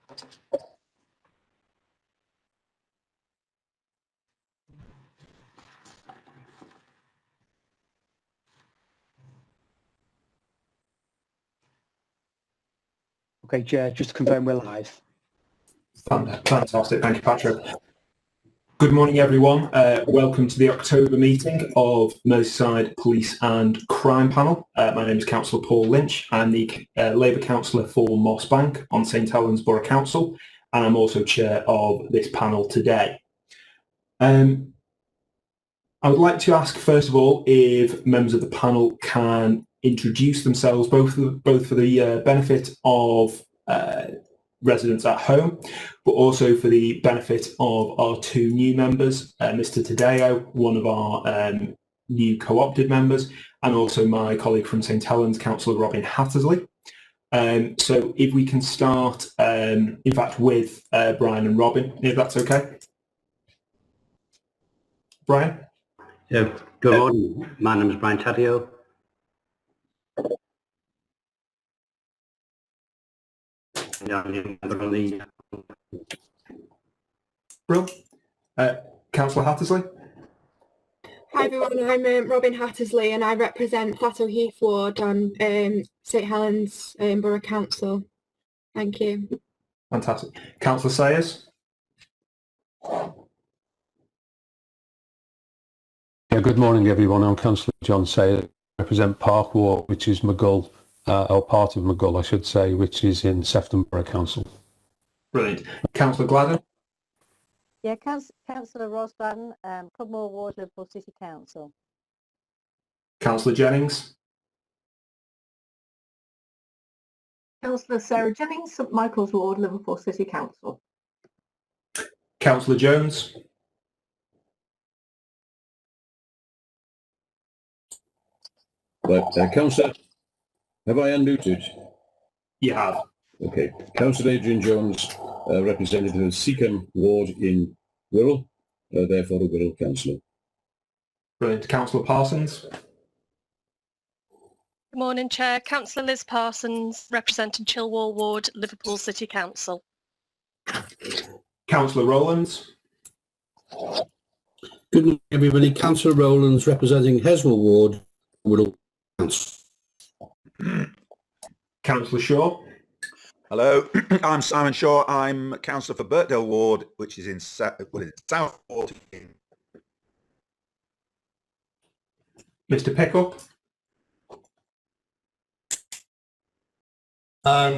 Okay, Chair, just to confirm we're live. Fantastic, thank you, Patrick. Good morning, everyone. Welcome to the October meeting of Merseyside Police and Crime Panel. My name is Councillor Paul Lynch. I'm the Labour Councillor for Moss Bank on St Helens Borough Council, and I'm also chair of this panel today. I would like to ask, first of all, if members of the panel can introduce themselves, both for the benefit of residents at home, but also for the benefit of our two new members, Mr. Tadeo, one of our new co-opted members, and also my colleague from St Helens, Councillor Robyn Hattersley. So if we can start, in fact, with Brian and Robyn, if that's okay. Brian? Yeah, good morning. My name is Brian Tadeo. Brill. Councillor Hattersley? Hi everyone, I'm Robyn Hattersley and I represent Plateau Heath Ward on St Helens Borough Council. Thank you. Fantastic. Councillor Sayers? Yeah, good morning everyone. I'm Councillor John Sayers. I represent Park Ward, which is Maghull, or part of Maghull, I should say, which is in Sefton Borough Council. Brilliant. Councillor Gladden? Yeah, Councillor Gladden, Cllr Ward, Liverpool City Council. Councillor Jennings? Councillor Sarah Jennings, St Michael's Ward, Liverpool City Council. Councillor Jones? Right, Councillor, have I unmuted? You have. Okay. Councillor Adrian Jones, representative of Seacombe Ward in Wirral, therefore a Wirral councillor. Brilliant. Councillor Parsons? Good morning, Chair. Councillor Liz Parsons, representing Chillwall Ward, Liverpool City Council. Councillor Rowlands? Good morning, everybody. Councillor Rowlands, representing Heswell Ward, Wirral Council. Councillor Shaw? Hello, I'm Simon Shaw. I'm councillor for Birkdale Ward, which is in South Ward. Mr. Pickup?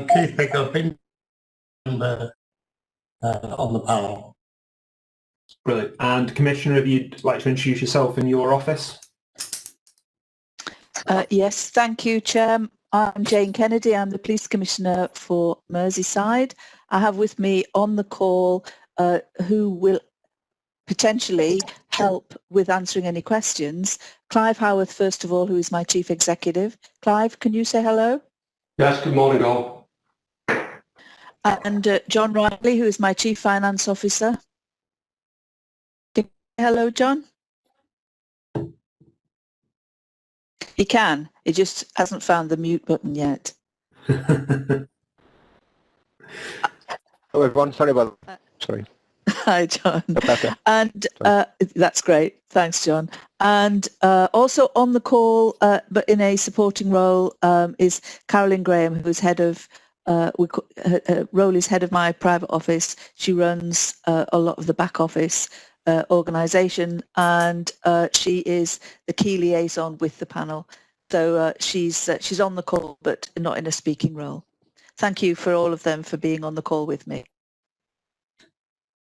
Keith Pickup, member on the panel. Brilliant. And Commissioner, if you'd like to introduce yourself in your office? Yes, thank you, Chair. I'm Jane Kennedy. I'm the Police Commissioner for Merseyside. I have with me on the call who will potentially help with answering any questions. Clive Howarth, first of all, who is my Chief Executive. Clive, can you say hello? Yes, good morning all. And John Riley, who is my Chief Finance Officer. Hello, John. He can. He just hasn't found the mute button yet. Hello everyone, sorry about that. Sorry. Hi, John. And that's great. Thanks, John. And also on the call, but in a supporting role, is Carolyn Graham, who's head of, her role is head of my private office. She runs a lot of the back office organisation, and she is the key liaison with the panel. So she's on the call, but not in a speaking role. Thank you for all of them for being on the call with me.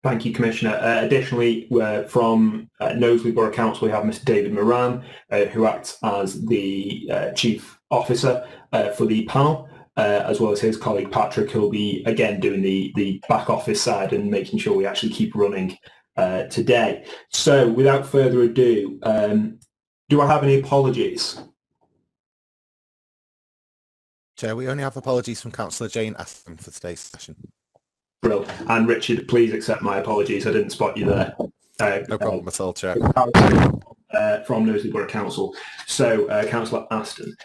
Thank you, Commissioner. Additionally, from Knowsley Borough Council, we have Mr. David Moran, who acts as the Chief Officer for the panel, as well as his colleague Patrick, who will be again doing the back office side and making sure we actually keep running today. So without further ado, do I have any apologies? Chair, we only have apologies from Councillor Jane Aston for today's session. Brilliant. And Richard, please accept my apologies. I didn't spot you there. No problem at all, Chair. From Knowsley Borough Council. So, Councillor Aston.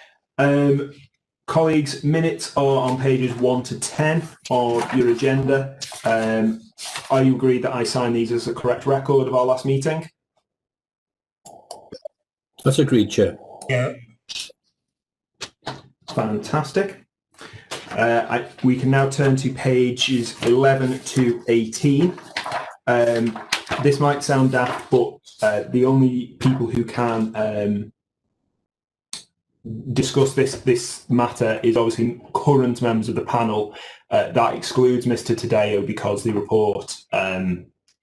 Colleagues, minutes are on pages 1 to 10 of your agenda. Are you agreed that I sign these as a correct record of our last meeting? That's agreed, Chair. Yeah. Fantastic. We can now turn to pages 11 to 18. This might sound daft, but the only people who can discuss this matter is obviously current members of the panel. That excludes Mr. Tadeo because the report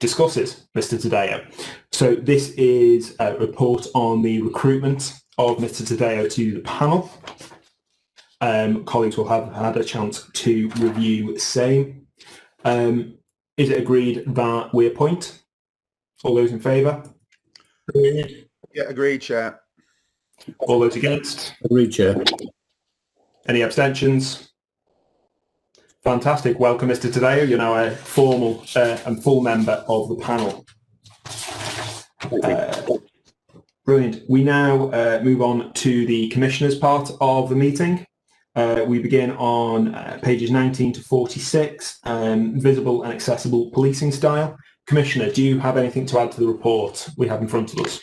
discusses Mr. Tadeo. So this is a report on the recruitment of Mr. Tadeo to the panel. Colleagues will have had a chance to review the same. Is it agreed that we appoint? All those in favour? Yeah, agreed, Chair. All those against? Agreed, Chair. Any abstentions? Fantastic. Welcome, Mr. Tadeo. You're now a formal and full member of the panel. Brilliant. We now move on to the Commissioners' part of the meeting. We begin on pages 19 to 46, visible and accessible policing style. Commissioner, do you have anything to add to the report we have in front of us?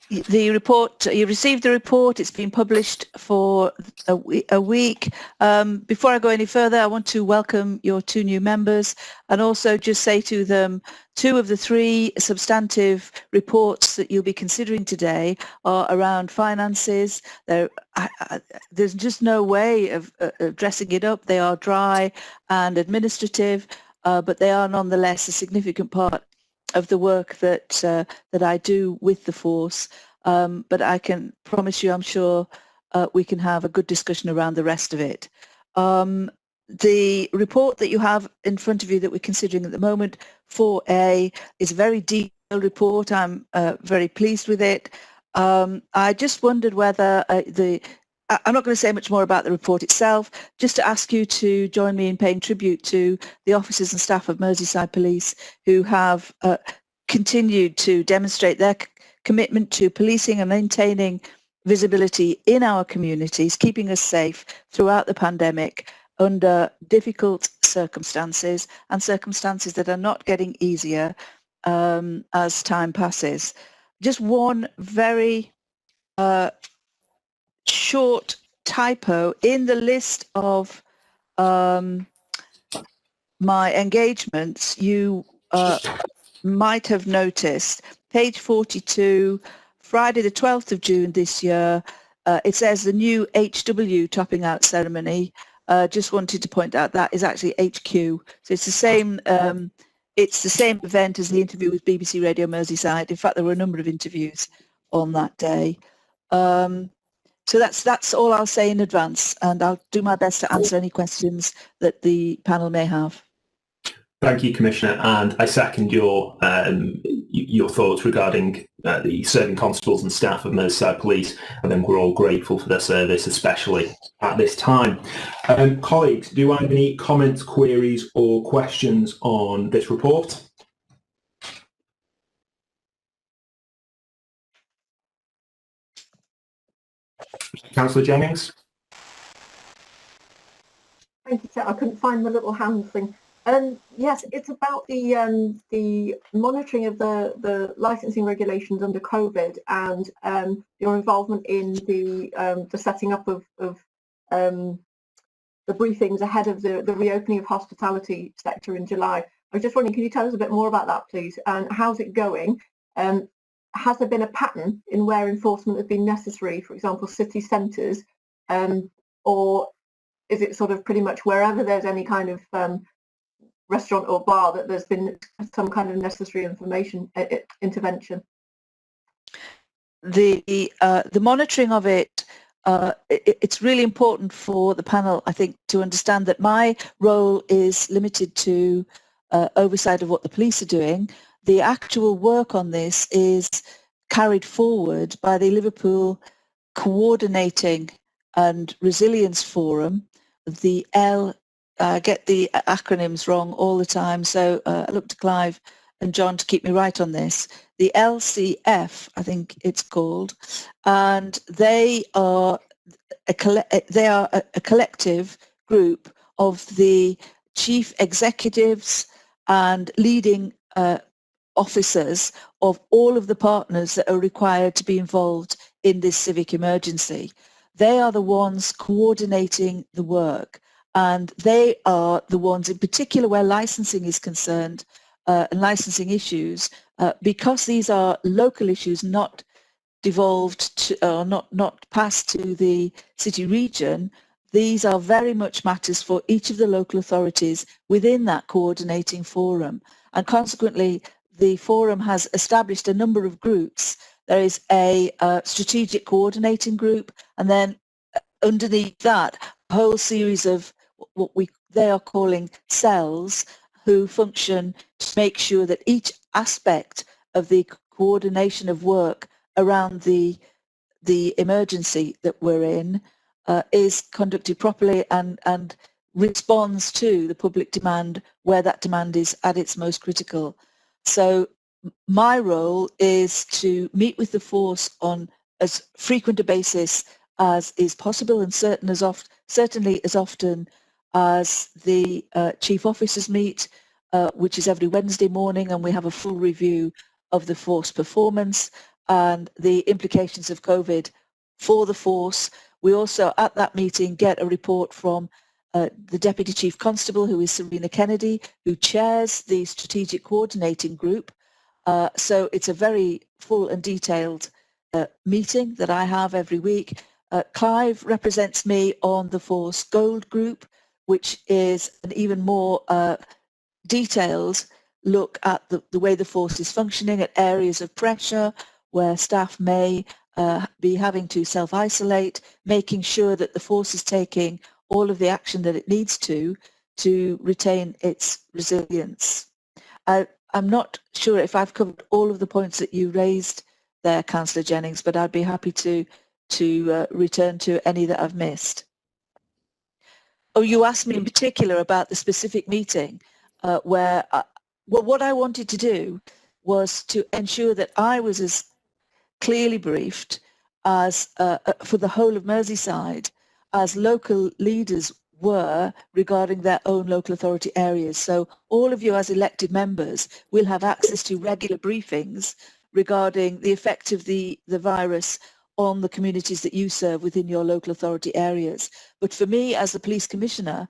The report, you received the report, it's been published for a week. Before I go any further, I want to welcome your two new members and also just say to them, 2 of the 3 substantive reports that you'll be considering today are around finances. There's just no way of dressing it up. They are dry and administrative, but they are nonetheless a significant part of the work that I do with the force, but I can promise you, I'm sure we can have a good discussion around the rest of it. The report that you have in front of you that we're considering at the moment, 4A, is a very detailed report. I'm very pleased with it. I just wondered whether I'm not going to say much more about the report itself, just to ask you to join me in paying tribute to the officers and staff of Merseyside Police who have continued to demonstrate their commitment to policing and maintaining visibility in our communities, keeping us safe throughout the pandemic under difficult circumstances and circumstances that are not getting easier as time passes. Just one very short typo in the list of my engagements. You might have noticed page 42, Friday the 12th of June this year, it says the new HW topping out ceremony. Just wanted to point out that is actually HQ. So it's the same event as the interview with BBC Radio Merseyside. In fact, there were a number of interviews on that day. So that's all I'll say in advance, and I'll do my best to answer any questions that the panel may have. Thank you, Commissioner, and I second your thoughts regarding the serving constables and staff of Merseyside Police. I think we're all grateful for their service, especially at this time. Colleagues, do I have any comments, queries or questions on this report? Councillor Jennings? Thank you, Chair. I couldn't find the little hand thing. Yes, it's about the monitoring of the licensing regulations under COVID and your involvement in the setting up of the briefings ahead of the reopening of hospitality sector in July. I was just wondering, can you tell us a bit more about that, please? And how's it going? Has there been a pattern in where enforcement has been necessary, for example, city centres, or is it sort of pretty much wherever there's any kind of restaurant or bar that there's been some kind of necessary intervention? The monitoring of it, it's really important for the panel, I think, to understand that my role is limited to oversight of what the police are doing. The actual work on this is carried forward by the Liverpool Coordinating and Resilience Forum, the I get the acronyms wrong all the time, so I look to Clive and John to keep me right on this. The LCF, I think it's called, and they are they are a collective group of the chief executives and leading officers of all of the partners that are required to be involved in this civic emergency. They are the ones coordinating the work, and they are the ones in particular where licensing is concerned, and licensing issues, because these are local issues not devolved to, or not passed to the city region. These are very much matters for each of the local authorities within that coordinating forum, and consequently the forum has established a number of groups. There is a strategic coordinating group, and then underneath that a whole series of what they are calling cells, who function to make sure that each aspect of the coordination of work around the emergency that we're in is conducted properly and responds to the public demand where that demand is at its most critical. So my role is to meet with the force on as frequent a basis as is possible, and certainly as often as the chief officers meet, which is every Wednesday morning, and we have a full review of the force performance and the implications of COVID for the force. We also, at that meeting, get a report from the Deputy Chief Constable, who is Serena Kennedy, who chairs the Strategic Coordinating Group. So it's a very full and detailed meeting that I have every week. Clive represents me on the Force Gold Group, which is an even more detailed look at the way the force is functioning, at areas of pressure where staff may be having to self-isolate, making sure that the force is taking all of the action that it needs to retain its resilience. I'm not sure if I've covered all of the points that you raised there, Councillor Jennings, but I'd be happy to return to any that I've missed. Oh, you asked me in particular about the specific meeting where, well, what I wanted to do was to ensure that I was as clearly briefed as for the whole of Merseyside as local leaders were regarding their own local authority areas. So all of you as elected members will have access to regular briefings regarding the effect of the virus on the communities that you serve within your local authority areas. But for me as the police commissioner,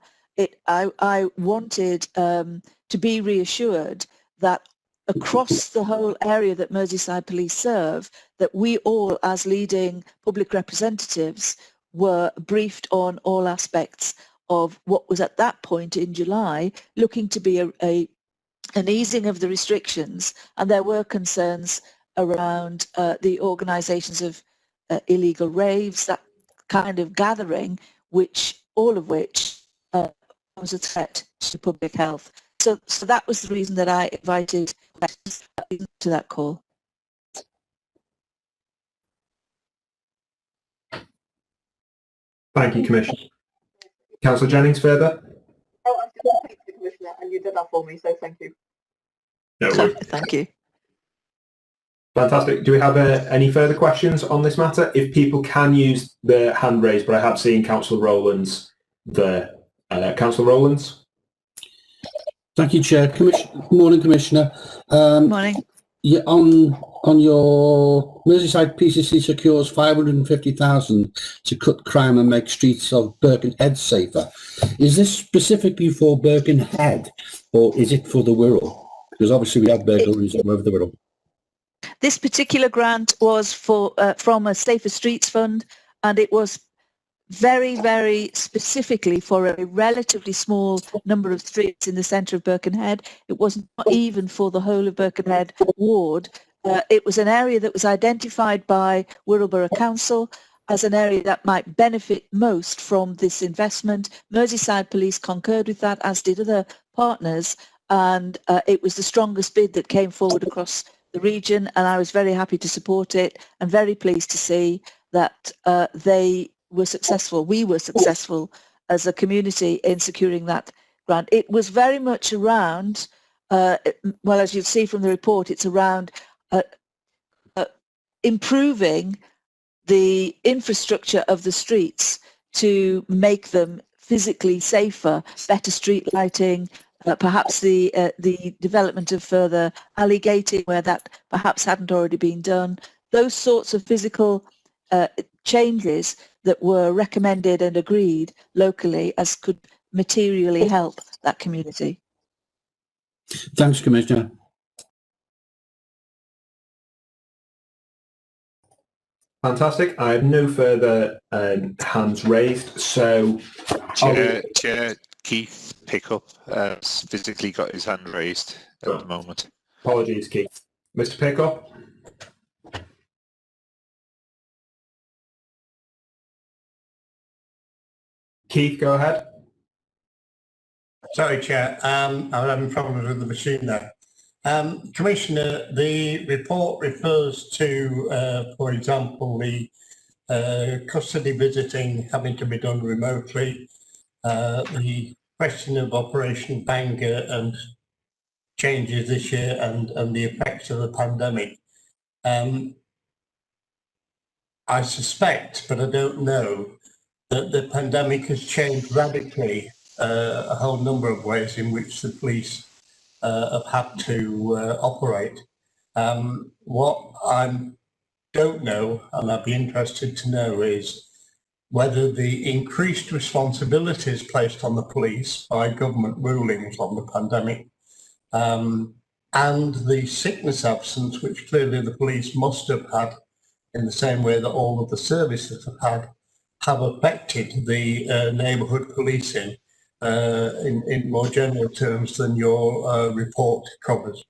I wanted to be reassured that across the whole area that Merseyside Police serve, that we all as leading public representatives were briefed on all aspects of what was at that point in July looking to be an easing of the restrictions, and there were concerns around the organisations of illegal raves, that kind of gathering, all of which was a threat to public health. So that was the reason that I invited to that call. Thank you, Commissioner. Councillor Jennings, further? Oh, I was going to thank the Commissioner, and you did that for me, so thank you. No worries. Thank you. Fantastic. Do we have any further questions on this matter? If people can use their hand raised, but I have seen Councillor Rowlands there. Councillor Rowlands? Thank you, Chair. Good morning, Commissioner. Morning. Yeah, on your Merseyside PCC secures 550,000 to cut crime and make streets of Birkenhead safer. Is this specifically for Birkenhead, or is it for the Wirral? Because obviously we have burglaries all over the Wirral. This particular grant was from a Safer Streets Fund, and it was very, very specifically for a relatively small number of streets in the centre of Birkenhead. It wasn't even for the whole of Birkenhead ward. It was an area that was identified by Wirral Borough Council as an area that might benefit most from this investment. Merseyside Police concurred with that, as did other partners, and it was the strongest bid that came forward across the region, and I was very happy to support it and very pleased to see that they were successful. We were successful as a community in securing that grant. It was very much around, well, as you'll see from the report, it's around improving the infrastructure of the streets to make them physically safer, better street lighting, perhaps the development of further alley gating where that perhaps hadn't already been done. Those sorts of physical changes that were recommended and agreed locally as could materially help that community. Thanks, Commissioner. Fantastic. I have no further hands raised, so Chair Keith Pickup has physically got his hand raised at the moment. Apologies, Keith. Mr. Pickup. Keith, go ahead. Sorry, Chair. I'm having problems with the machine now. Commissioner, the report refers to, for example, the custody visiting having to be done remotely, the question of Operation Bangor and changes this year and the effects of the pandemic. I suspect, but I don't know, that the pandemic has changed radically a whole number of ways in which the police have had to operate. What I don't know, and I'd be interested to know, is whether the increased responsibilities placed on the police by government rulings on the pandemic and the sickness absence, which clearly the police must have had in the same way that all of the services have had, have affected the neighbourhood policing in more general terms than your report covers.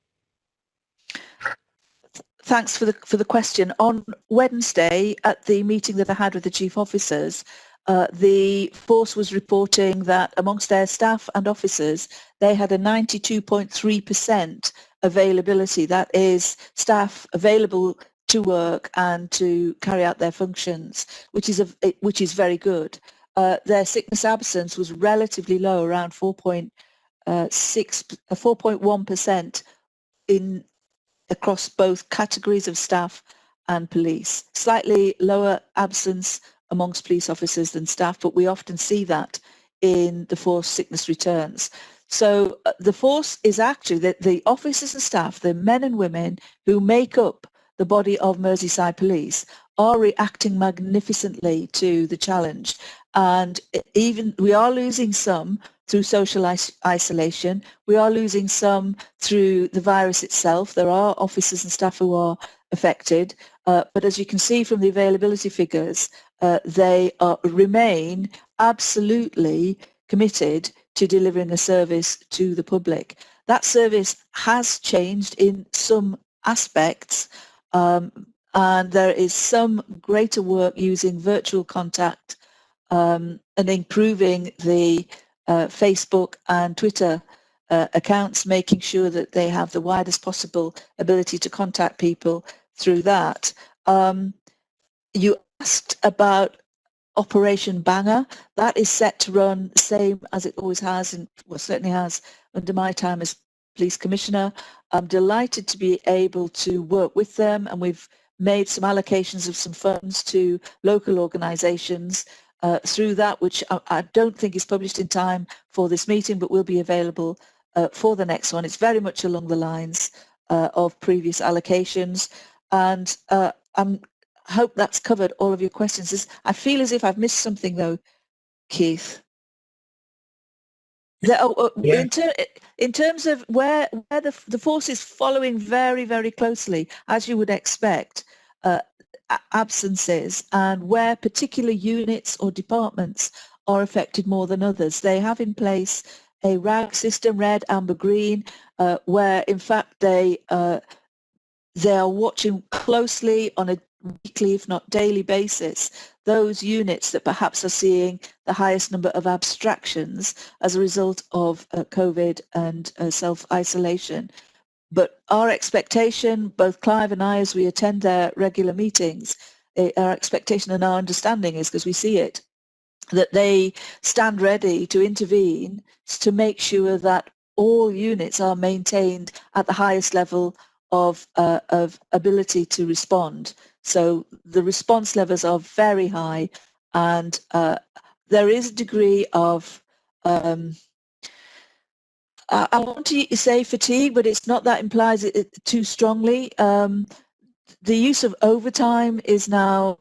Thanks for the question. On Wednesday, at the meeting that I had with the chief officers, the force was reporting that amongst their staff and officers, they had a 92.3% availability. That is, staff available to work and to carry out their functions, which is very good. Their sickness absence was relatively low, around 4.1% in across both categories of staff and police. Slightly lower absence amongst police officers than staff, but we often see that in the force sickness returns. So the force is actually the officers and staff, the men and women who make up the body of Merseyside Police, are reacting magnificently to the challenge. And even we are losing some through social isolation. We are losing some through the virus itself. There are officers and staff who are affected. But as you can see from the availability figures, they remain absolutely committed to delivering a service to the public. That service has changed in some aspects, and there is some greater work using virtual contact and improving the Facebook and Twitter accounts, making sure that they have the widest possible ability to contact people through that. You asked about Operation Bangor. That is set to run the same as it always has, and well, certainly has under my time as Police Commissioner. I'm delighted to be able to work with them, and we've made some allocations of some funds to local organisations through that, which I don't think is published in time for this meeting, but will be available for the next one. It's very much along the lines of previous allocations, and I hope that's covered all of your questions. I feel as if I've missed something though, Keith. Yeah. In terms of where the force is following very, very closely, as you would expect, absences and where particular units or departments are affected more than others. They have in place a RAG system, red, amber, green, where in fact they are watching closely on a weekly, if not daily basis, those units that perhaps are seeing the highest number of abstractions as a result of COVID and self-isolation. But our expectation, both Clive and I, as we attend their regular meetings, our expectation and our understanding is, because we see it, that they stand ready to intervene to make sure that all units are maintained at the highest level of ability to respond. So the response levels are very high, and there is a degree of I want to say fatigue, but it's not that implies it too strongly. The use of overtime is now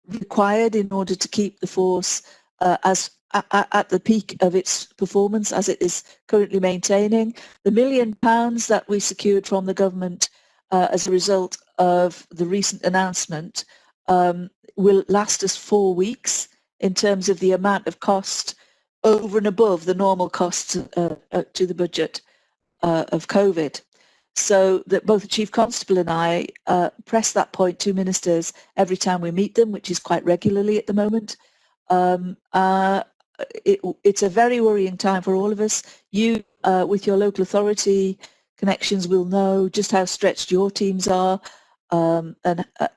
required in order to keep the force at the peak of its performance as it is currently maintaining. The £1 million that we secured from the government as a result of the recent announcement will last us 4 weeks in terms of the amount of cost over and above the normal costs to the budget of COVID. So that both the Chief Constable and I press that point to ministers every time we meet them, which is quite regularly at the moment. It's a very worrying time for all of us. You, with your local authority connections, will know just how stretched your teams are, and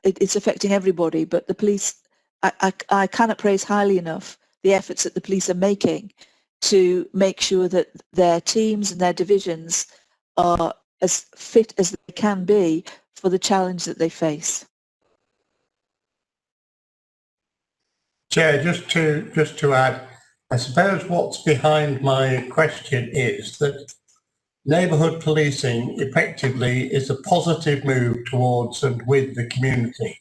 it's affecting everybody. But the police, I cannot praise highly enough the efforts that the police are making to make sure that their teams and their divisions are as fit as they can be for the challenge that they face. Chair, just to add, I suppose what's behind my question is that neighbourhood policing effectively is a positive move towards and with the community,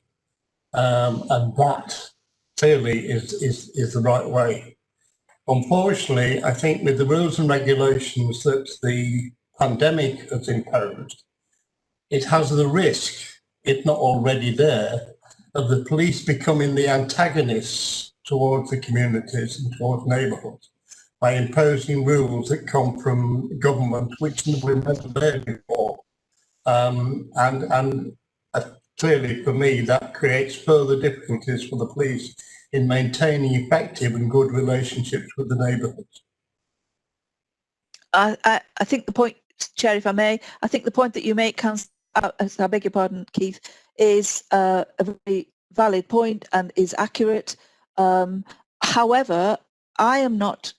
and that clearly is the right way. Unfortunately, I think with the rules and regulations that the pandemic has imposed, it has the risk, if not already there, of the police becoming the antagonists towards the communities and towards neighbourhoods by imposing rules that come from government which were never there before. And clearly for me that creates further difficulties for the police in maintaining effective and good relationships with the neighbourhoods. I think the point, Chair, if I may, I think the point that you make, I beg your pardon, Keith, is a very valid point and is accurate. However, I am not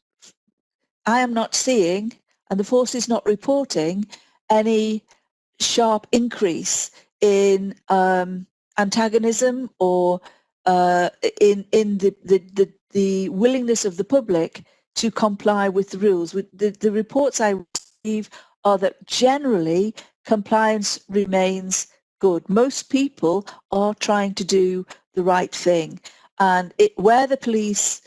seeing, and the force is not reporting, any sharp increase in antagonism or in the willingness of the public to comply with the rules. The reports I receive are that generally compliance remains good. Most people are trying to do the right thing, and where the police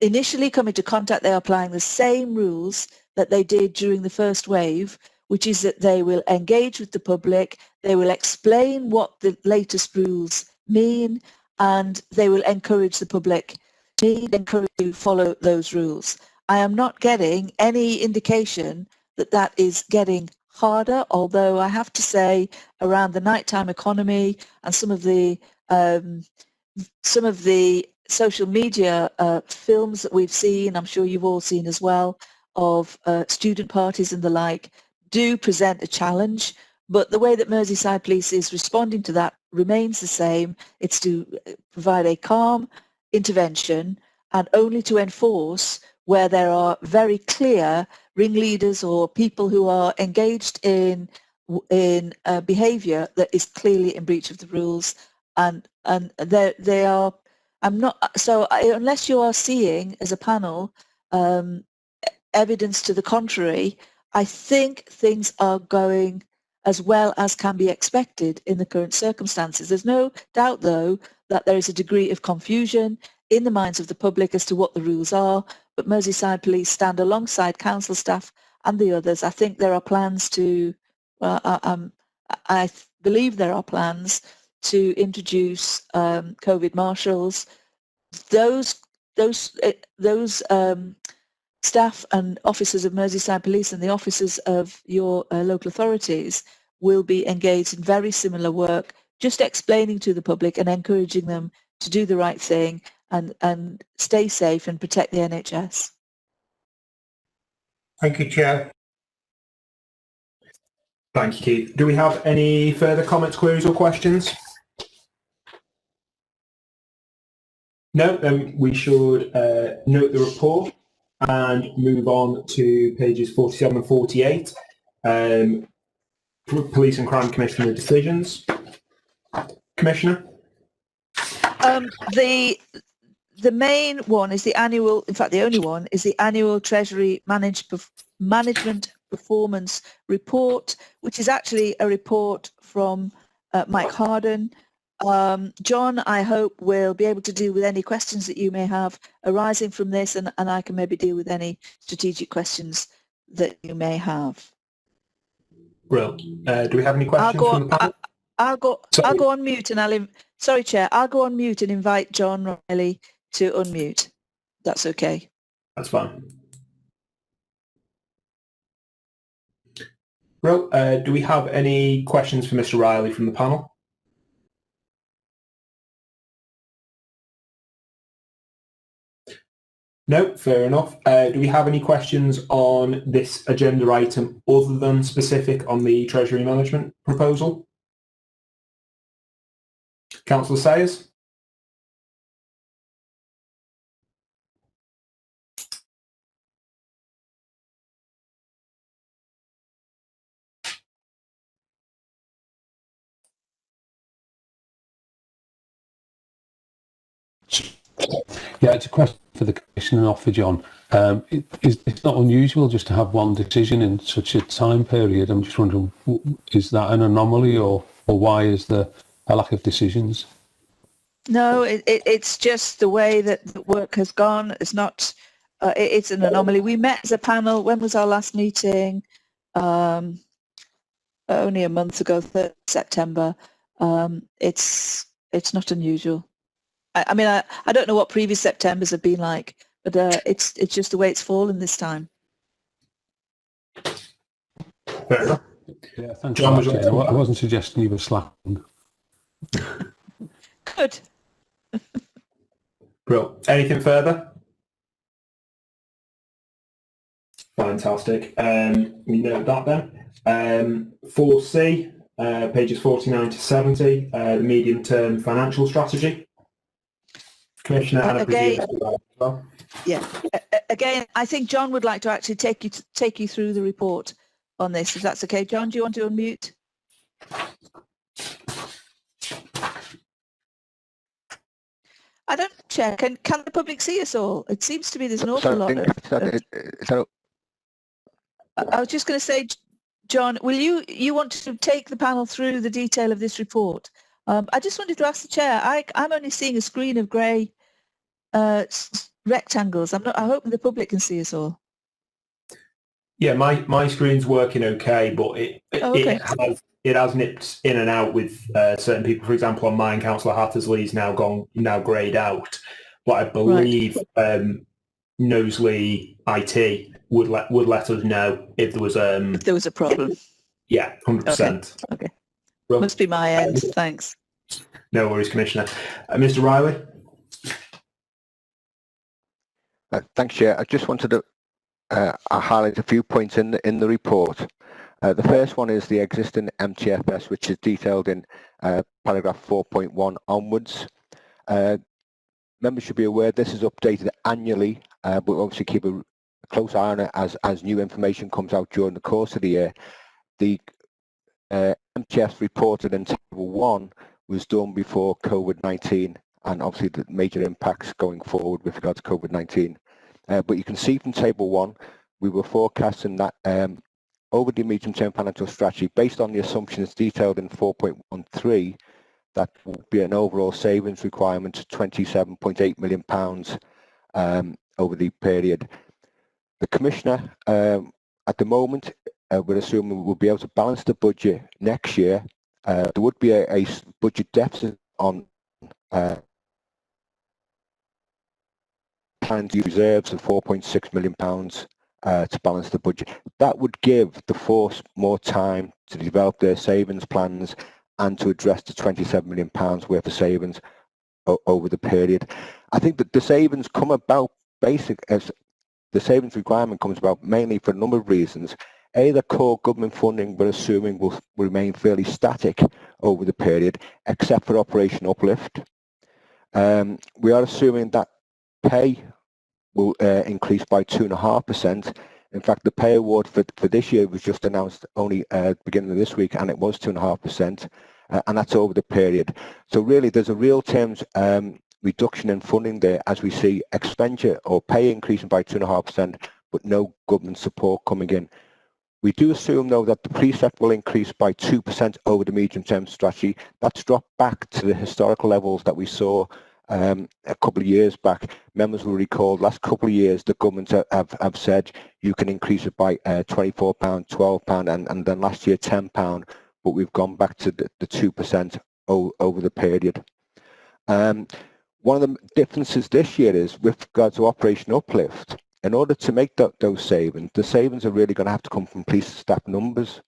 initially come into contact, they are applying the same rules that they did during the first wave, which is that they will engage with the public, they will explain what the latest rules mean, and they will encourage the public to follow those rules. I am not getting any indication that that is getting harder, although I have to say around the nighttime economy and some of the social media films that we've seen, I'm sure you've all seen as well, of student parties and the like, do present a challenge. But the way that Merseyside Police is responding to that remains the same. It's to provide a calm intervention and only to enforce where there are very clear ringleaders or people who are engaged in behaviour that is clearly in breach of the rules. And they are. I'm not. So unless you are seeing as a panel evidence to the contrary, I think things are going as well as can be expected in the current circumstances. There's no doubt, though, that there is a degree of confusion in the minds of the public as to what the rules are, but Merseyside Police stand alongside council staff and the others. I think there are plans to, I believe there are plans to introduce COVID marshals. Those staff and officers of Merseyside Police and the officers of your local authorities will be engaged in very similar work, just explaining to the public and encouraging them to do the right thing and stay safe and protect the NHS. Thank you, Chair. Thank you, Keith. Do we have any further comments, queries or questions? No, then we should note the report and move on to pages 47 and 48. Police and Crime Commissioner decisions. Commissioner? The main one is the annual, in fact the only one, is the annual Treasury Management Performance Report, which is actually a report from Mike Harden. John, I hope, will be able to deal with any questions that you may have arising from this, and I can maybe deal with any strategic questions that you may have. Well, do we have any questions from the panel? I'll go on mute and sorry, Chair, I'll go on mute and invite John Riley to unmute. That's okay. That's fine. Well, do we have any questions for Mr. Riley from the panel? No, fair enough. Do we have any questions on this agenda item other than specific on the Treasury Management proposal? Councillor Sayers? Yeah, it's a question for the Commissioner and not for John. It's not unusual just to have one decision in such a time period. I'm just wondering, is that an anomaly, or why is there a lack of decisions? No, it's just the way that the work has gone. It's not. It's an anomaly. We met as a panel. When was our last meeting? Only a month ago, 3rd September. It's not unusual. I mean, I don't know what previous Septembers have been like, but it's just the way it's fallen this time. Fair enough. Yeah, thanks for that, Jane. I wasn't suggesting you were slacking. Good. Bro, anything further? Fantastic. We know that then. 4C, pages 49 to 70, the medium-term financial strategy. Commissioner Anna well. Yeah. Again, I think John would like to actually take you through the report on this, if that's okay. John, do you want to unmute? I don't, Chair. Can the public see us all? It seems to me there's an awful lot of... I was just going to say, John, will you want to take the panel through the detail of this report? I just wanted to ask the Chair. I'm only seeing a screen of grey rectangles. I hope the public can see us all. Yeah, my screen's working okay, but it has nipped in and out with certain people. For example, on mine, Councillor Hattersley is now greyed out. But I believe Knowsley IT would let us know if there was a problem. Yeah, 100%. Okay. Well, must be my end. Thanks. No worries, Commissioner. Mr. Riley. Thanks, Chair. I just wanted to highlight a few points in the report. The first one is the existing MTFS, which is detailed in paragraph 4.1 onwards. Members should be aware this is updated annually, but we'll obviously keep a close eye on it as new information comes out during the course of the year. The MTFS reported in Table 1 was done before COVID-19, and obviously the major impacts going forward with regard to COVID-19. But you can see from Table 1, we were forecasting that over the medium-term financial strategy, based on the assumptions detailed in 4.13, that would be an overall savings requirement of £27.8 million over the period. The Commissioner, at the moment, we're assuming we'll be able to balance the budget next year. There would be a budget deficit on planned reserves of £4.6 million to balance the budget. That would give the force more time to develop their savings plans and to address the £27 million worth of savings over the period. I think that the savings come about the savings requirement comes about mainly for a number of reasons. A, the core government funding we're assuming will remain fairly static over the period, except for Operation Uplift. We are assuming that pay will increase by 2.5%, In fact, the pay award for this year was just announced only beginning of this week, and it was 2.5%, and that's over the period. So really, there's a real terms reduction in funding there as we see expenditure or pay increasing by 2.5%, but no government support coming in. We do assume, though, that the precept will increase by 2% over the medium-term strategy. That's dropped back to the historical levels that we saw a couple of years back. Members will recall last couple of years the government have said you can increase it by £24, £12, and then last year £10, but we've gone back to the 2% over the period. One of the differences this year is with regard to Operation Uplift. In order to make those savings, the savings are really going to have to come from police staff numbers,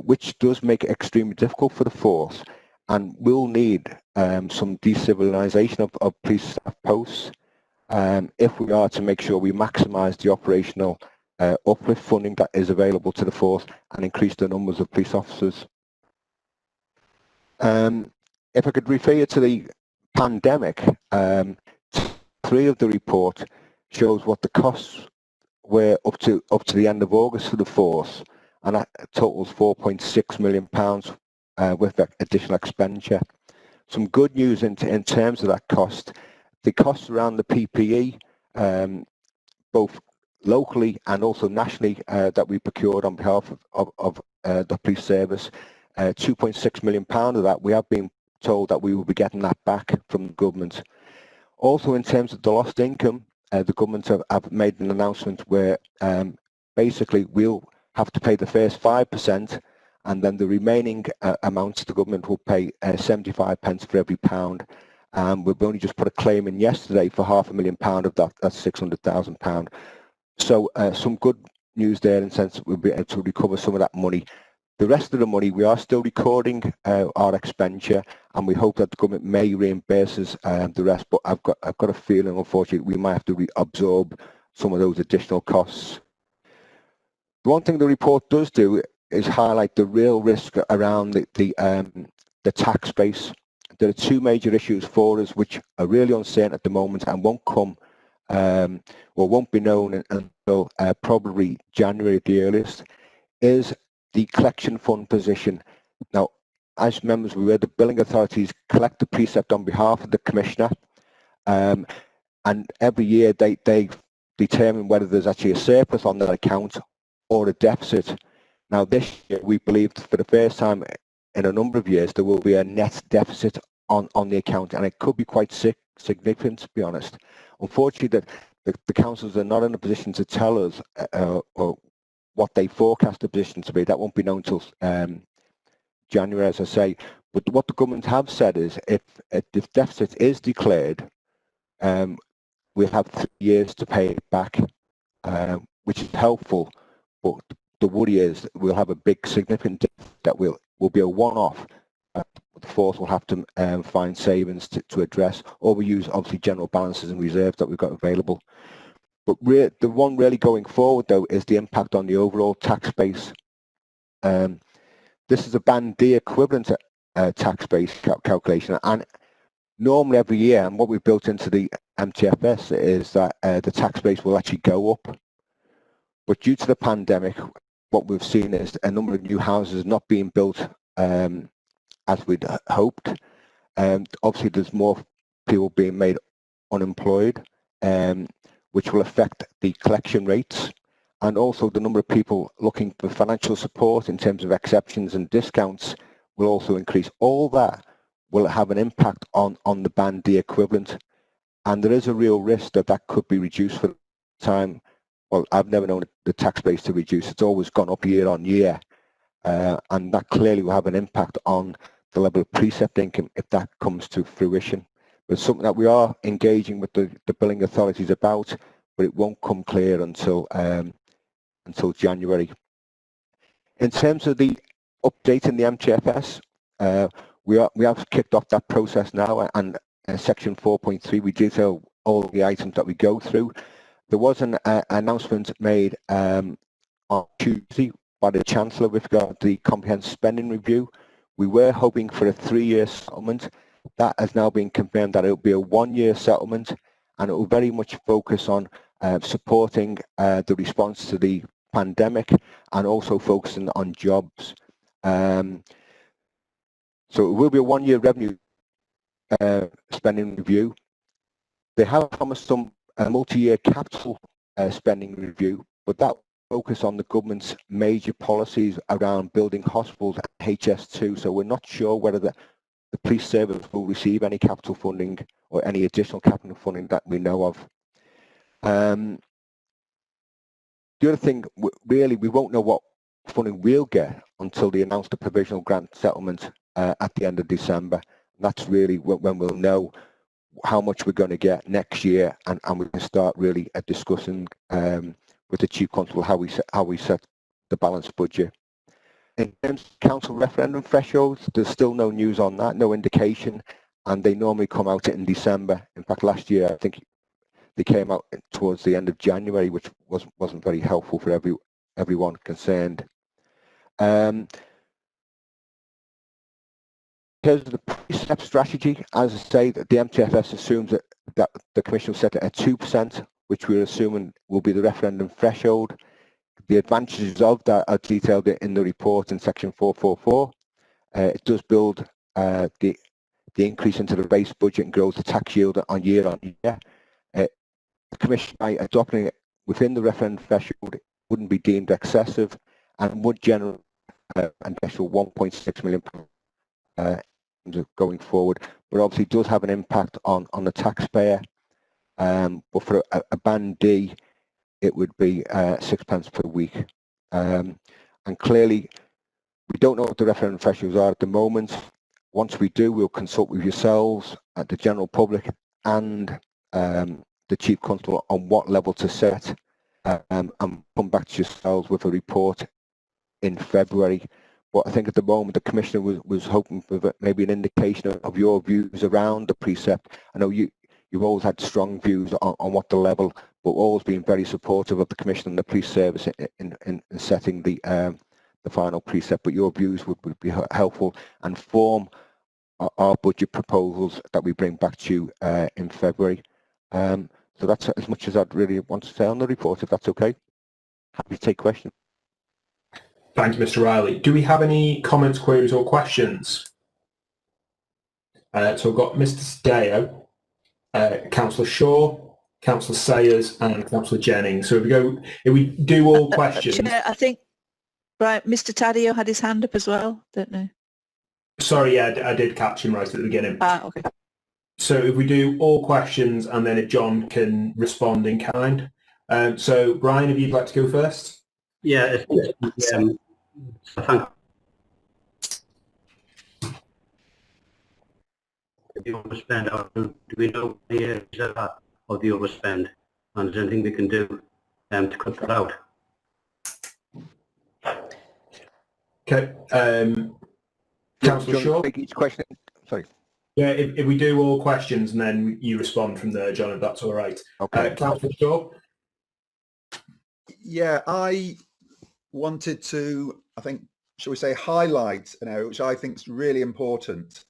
which does make it extremely difficult for the force, and will need some decivilisation of police staff posts if we are to make sure we maximise the operational uplift funding that is available to the force and increase the numbers of police officers. If I could refer you to the pandemic, 3 of the report shows what the costs were up to the end of August for the force, and that totals £4.6 million with that additional expenditure. Some good news in terms of that cost. The costs around the PPE, both locally and also nationally, that we procured on behalf of the police service, £2.6 million of that, we have been told that we will be getting that back from the government. Also, in terms of the lost income, the government have made an announcement where basically we'll have to pay the first 5%, and then the remaining amounts the government will pay 75 pence for every pound. We've only just put a claim in yesterday for £500,000 of that. That's £600,000. So some good news there in the sense that we'll be able to recover some of that money. The rest of the money, we are still recording our expenditure, and we hope that the government may reimburse us the rest, but I've got a feeling, unfortunately, we might have to reabsorb some of those additional costs. The one thing the report does do is highlight the real risk around the tax base. There are 2 major issues for us which are really uncertain at the moment and won't come or won't be known until probably January at the earliest, is the collection fund position. Now, as members, we were the billing authorities collect the precept on behalf of the Commissioner, and every year they determine whether there's actually a surplus on that account or a deficit. Now, this year, we believe for the first time in a number of years, there will be a net deficit on the account, and it could be quite significant, to be honest. Unfortunately, the councils are not in a position to tell us or what they forecast the position to be. That won't be known until January, as I say. But what the government have said is if deficit is declared, we'll have 3 years to pay it back, which is helpful. But the worry is that we'll have a big significant deficit that will be a one-off. The force will have to find savings to address, or we use obviously general balances and reserves that we've got available. But the one really going forward, though, is the impact on the overall tax base. This is a Band D equivalent tax base calculation, and normally every year, and what we've built into the MTFS is that the tax base will actually go up. But due to the pandemic, what we've seen is a number of new houses not being built as we'd hoped. Obviously, there's more people being made unemployed, which will affect the collection rates, and also the number of people looking for financial support in terms of exceptions and discounts will also increase. All that will have an impact on the Band D equivalent, and there is a real risk that that could be reduced for time. Well, I've never known the tax base to reduce. It's always gone up year on year, and that clearly will have an impact on the level of precept income if that comes to fruition. But it's something that we are engaging with the billing authorities about, but it won't come clear until January. In terms of the update in the MTFS, we have kicked off that process now, and section 4.3 we detail all the items that we go through. There was an announcement made on Tuesday by the Chancellor with regard to the comprehensive spending review. We were hoping for a 3-year settlement. That has now been confirmed that it will be a 1-year settlement, and it will very much focus on supporting the response to the pandemic and also focusing on jobs. So it will be a one-year revenue spending review. They have promised some multi-year capital spending review, but that focus on the government's major policies around building hospitals and HS2. So we're not sure whether the police service will receive any capital funding or any additional capital funding that we know of. The other thing, really, we won't know what funding we'll get until they announce the provisional grant settlement at the end of December. And that's really when we'll know how much we're going to get next year, and we can start really discussing with the Chief Constable how we set the balanced budget. In terms of council referendum thresholds, there's still no news on that, no indication, and they normally come out in December. In fact, last year I think they came out towards the end of January, which wasn't very helpful for everyone concerned. In terms of the precept strategy, as I say, the MTFS assumes that the Commission will set it at 2%, which we're assuming will be the referendum threshold. The advantages of that are detailed in the report in section 444. It does build the increase into the base budget and grows the tax yield on year. The Commission, by adopting it within the referendum threshold, wouldn't be deemed excessive and would generate an additional £1.6 million going forward, but obviously does have an impact on the taxpayer. But for a band D, it would be £6 per week. And clearly, we don't know what the referendum thresholds are at the moment. Once we do, we'll consult with yourselves, the general public, and the Chief Constable on what level to set, and come back to yourselves with a report in February. But I think at the moment the Commissioner was hoping for maybe an indication of your views around the precept. I know you've always had strong views on what the level, but always been very supportive of the Commission and the police service in setting the final precept. But your views would be helpful and form our budget proposals that we bring back to you in February. So that's as much as I'd really want to say on the report, if that's okay. Happy to take questions. Thank you, Mr. Riley. Do we have any comments, queries or questions? So we've got Mr. Tadeo, Councillor Shaw, Councillor Sayers and Councillor Jennings. So if we do all questions... Chair, I think right, Mr. Tadeo had his hand up as well, don't know. Sorry, yeah, I did catch him right at the beginning. Ah, okay. So if we do all questions and then if John can respond in kind. So Brian, if you'd like to go first. Yeah, thank the overspend, do we know the areas of the overspend, and is there anything we can do to cut that out? Okay. Councillor Shaw. Take each question. Sorry. Yeah, if we do all questions and then you respond from there, John, if that's all right. Okay. Councillor Shaw. Yeah, I wanted to, I think, shall we say, highlight an area which I think is really important.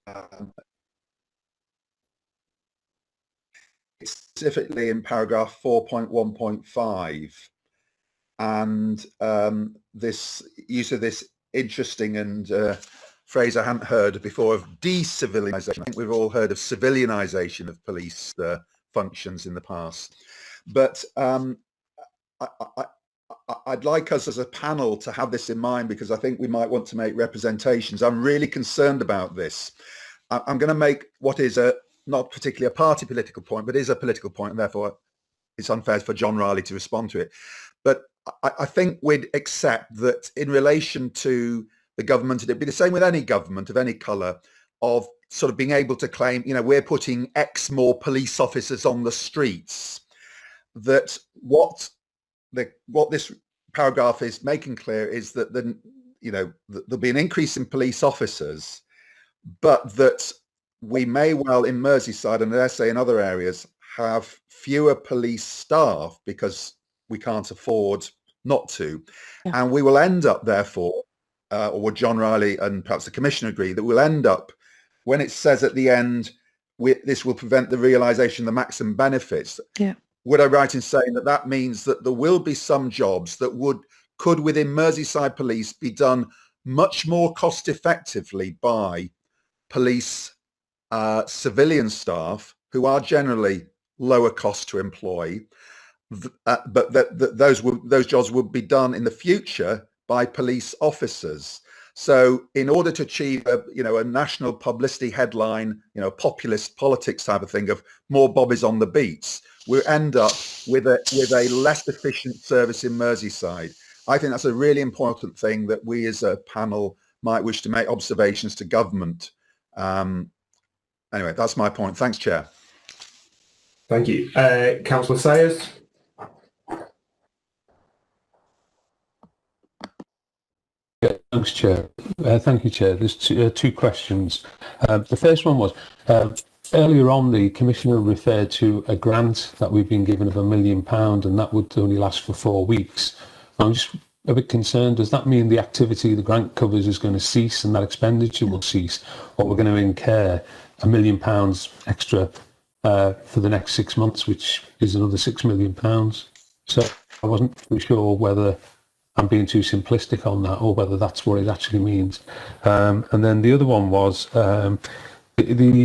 Specifically in paragraph 4.1.5, and this use of this interesting and phrase I hadn't heard before of de-civilisation. I think we've all heard of civilianisation of police functions in the past, but I'd like us as a panel to have this in mind, because I think we might want to make representations. I'm really concerned about this. I'm going to make what is not particularly a party political point, but is a political point, and therefore it's unfair for John Riley to respond to it. But I think we'd accept that in relation to the government, it'd be the same with any government of any colour, of sort of being able to claim, you know, we're putting X more police officers on the streets, that what this paragraph is making clear is that there'll be an increase in police officers, but that we may well in Merseyside and let's say in other areas have fewer police staff because we can't afford not to. Yeah. And we will end up therefore, or would John Riley and perhaps the Commissioner agree, that we'll end up, when it says at the end, this will prevent the realisation of the maximum benefits. Yeah. would I right in saying that that means that there will be some jobs that could within Merseyside Police be done much more cost effectively by police civilian staff who are generally lower cost to employ, but that those jobs would be done in the future by police officers. So in order to achieve a national publicity headline, populist politics type of thing of more bobbies on the beats, we end up with a less efficient service in Merseyside. I think that's a really important thing that we as a panel might wish to make observations to government. Anyway, that's my point. Thanks, Chair. Thank you. Councillor Sayers. Yeah, thanks, Chair. Thank you, Chair. There's two questions. The first one was, earlier on, the Commissioner referred to a grant that we've been given of £1 million, and that would only last for 4 weeks. I'm just a bit concerned. Does that mean the activity the grant covers is going to cease and that expenditure will cease, or we're going to incur £1 million extra for the next 6 months, which is another £6 million? So I wasn't really sure whether I'm being too simplistic on that or whether that's what it actually means. And then the other one was the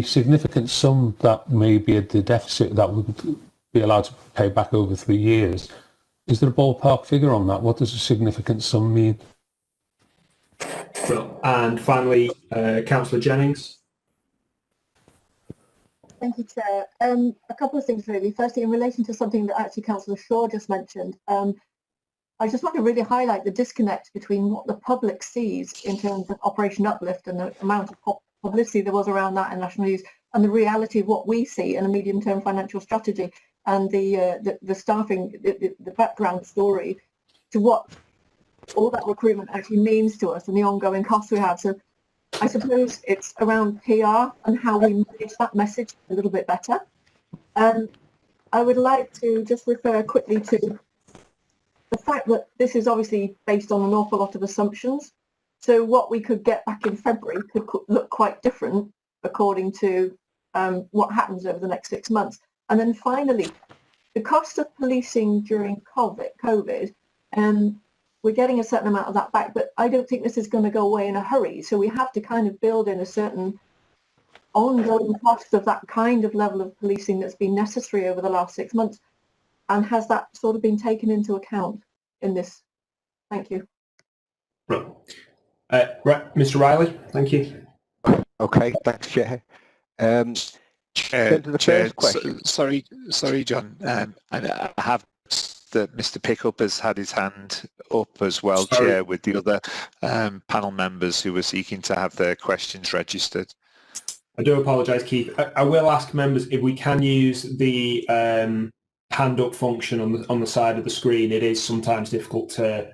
significant sum that may be at the deficit that would be allowed to pay back over 3 years. Is there a ballpark figure on that? What does a significant sum mean? Well, and finally, Councillor Jennings. Thank you, Chair. A couple of things really. Firstly, in relation to something that actually Councillor Shaw just mentioned, I just want to really highlight the disconnect between what the public sees in terms of Operation Uplift and the amount of publicity there was around that in national news, and the reality of what we see in a medium-term financial strategy and the staffing, the background story to what all that recruitment actually means to us and the ongoing costs we have. So I suppose it's around PR and how we manage that message a little bit better. I would like to just refer quickly to the fact that this is obviously based on an awful lot of assumptions. So what we could get back in February could look quite different according to what happens over the next 6 months. And then finally, the cost of policing during COVID, we're getting a certain amount of that back, but I don't think this is going to go away in a hurry. So we have to kind of build in a certain ongoing cost of that kind of level of policing that's been necessary over the last 6 months. And has that sort of been taken into account in this? Thank you. Right. Mr. Riley, thank you. Okay, thanks, Chair. Chair, sorry, John. I have that Mr. Pickup has had his hand up as well, Sorry. Chair, with the other panel members who were seeking to have their questions registered. I do apologise, Keith. I will ask members if we can use the hand up function on the side of the screen. It is sometimes difficult to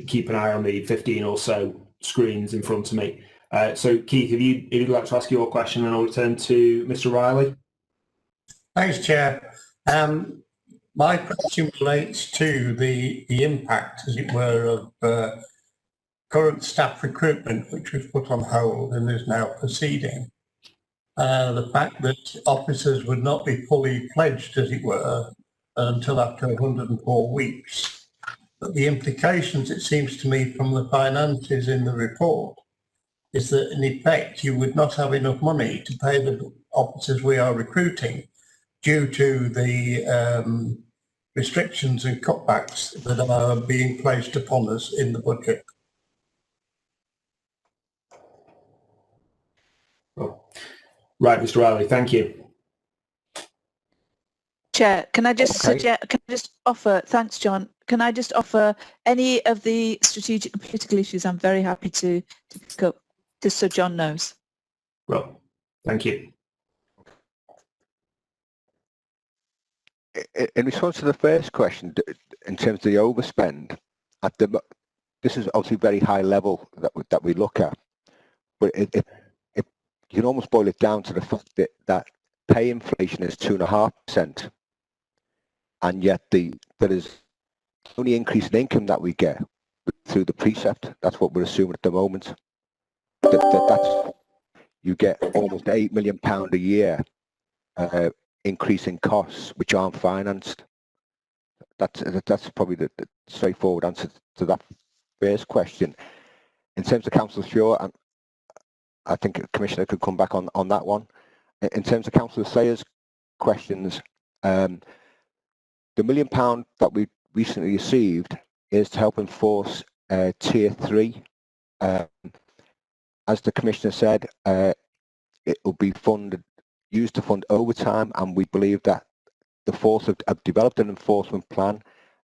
keep an eye on the 15 or so screens in front of me. So Keith, if you'd like to ask your question, then I'll return to Mr. Riley. Thanks, Chair. My question relates to the impact, as it were, of current staff recruitment, which was put on hold and is now proceeding. The fact that officers would not be fully pledged, as it were, until after 104 weeks. But the implications, it seems to me, from the finances in the report is that, in effect, you would not have enough money to pay the officers we are recruiting due to the restrictions and cutbacks that are being placed upon us in the budget. Right, Mr. Riley, thank you. Chair, can I just suggest? Can I just offer? Thanks, John. Can I just offer any of the strategic and political issues? I'm very happy to pick up, just so John knows. Well, thank you. In response to the first question, in terms of the overspend, this is obviously very high level that we look at, but you can almost boil it down to the fact that pay inflation is 2.5%, and yet there is only increase in income that we get through the precept. That's what we're assuming at the moment. That's you get almost £8 million a year increase in costs which aren't financed. That's probably the straightforward answer to that first question. In terms of Councillor Shaw, I think the Commissioner could come back on that one. In terms of Councillor Sayers' questions, the £1 million that we recently received is to help enforce Tier 3. As the Commissioner said, it will be used to fund overtime, and we believe that the force have developed an enforcement plan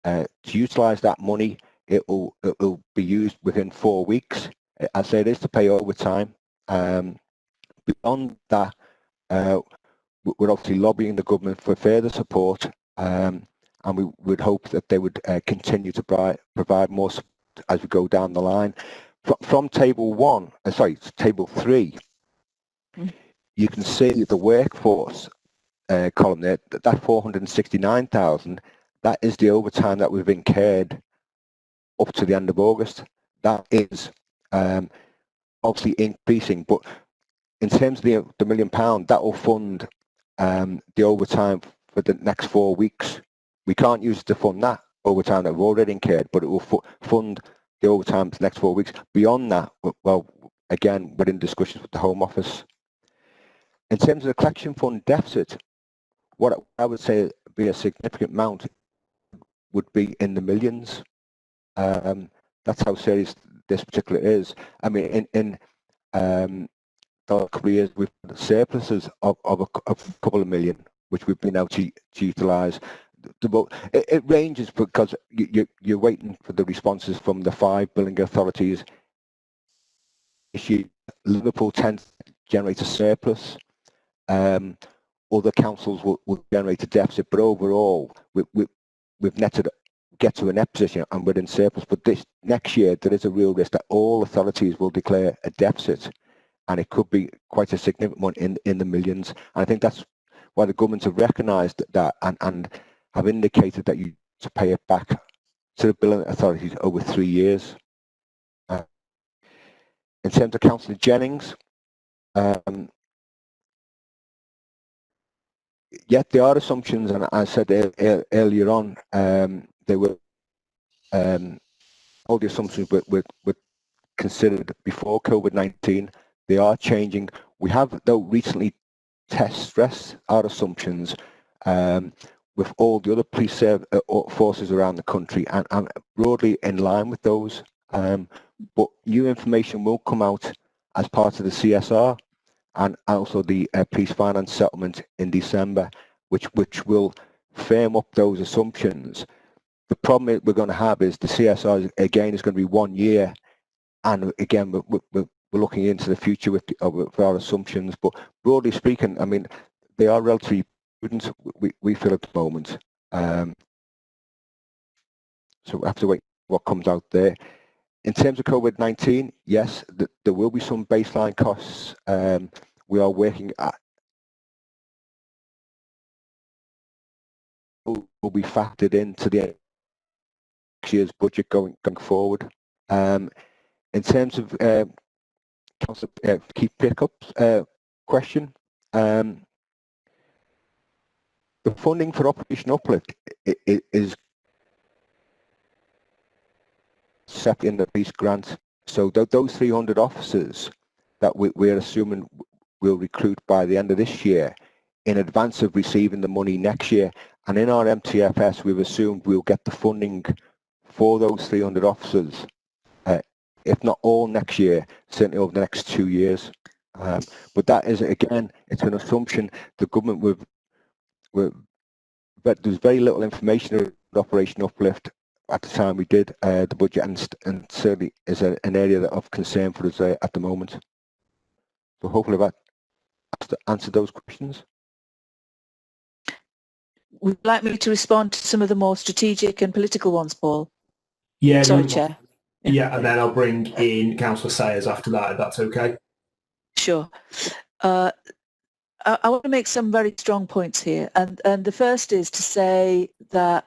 to utilise that money. It will be used within 4 weeks. I say it is to pay overtime. Beyond that, we're obviously lobbying the government for further support, and we would hope that they would continue to provide more support as we go down the line. From table 3, you can see the workforce column there, that 469,000, that is the overtime that we've incurred up to the end of August. That is obviously increasing, but in terms of the £1 million, that will fund the overtime for the next 4 weeks. We can't use it to fund that overtime that we've already incurred, but it will fund the overtime for the next 4 weeks. Beyond that, well, again, we're in discussions with the Home Office. In terms of the collection fund deficit, what I would say be a significant amount would be in the millions. That's how serious this particular is. I mean, in the last couple of years, we've had surpluses of a couple of million, which we've been able to utilise. It ranges because you're waiting for the responses from the 5 billing authorities. Liverpool tends to generate a surplus. Other councils will generate a deficit, but overall, we've netted get to a net position and we're in surplus. But this next year, there is a real risk that all authorities will declare a deficit, and it could be quite a significant one in the millions. And I think that's why the government have recognised that and have indicated that you to pay it back to the billing authorities over 3 years. In terms of Councillor Jennings, yet there are assumptions, and I said earlier on, they were all the assumptions were considered before COVID-19. They are changing. We have, though, recently stressed our assumptions with all the other police forces around the country, and broadly in line with those. But new information will come out as part of the CSR and also the police finance settlement in December, which will firm up those assumptions. The problem we're going to have is the CSR, again, is going to be 1 year, and again, we're looking into the future with our assumptions. But broadly speaking, I mean, they are relatively prudent, we feel at the moment. So we have to wait what comes out there. In terms of COVID-19, yes, there will be some baseline costs. We are working at will be factored into the next year's budget going forward. In terms of key pickups question, the funding for Operation Uplift is set in the police grant. So those 300 officers that we're assuming will recruit by the end of this year in advance of receiving the money next year. And in our MTFS, we've assumed we'll get the funding for those 300 officers, if not all next year, certainly over the next 2 years. But that is, again, it's an assumption. The government, but there's very little information on Operation Uplift at the time we did the budget, and certainly is an area of concern for us at the moment. So hopefully that answered those questions. Would you like me to respond to some of the more strategic and political ones, Paul? Yeah. Sorry, Chair. Yeah, and then I'll bring in Councillor Sayers after that, if that's okay. Sure. I want to make some very strong points here, and the first is to say that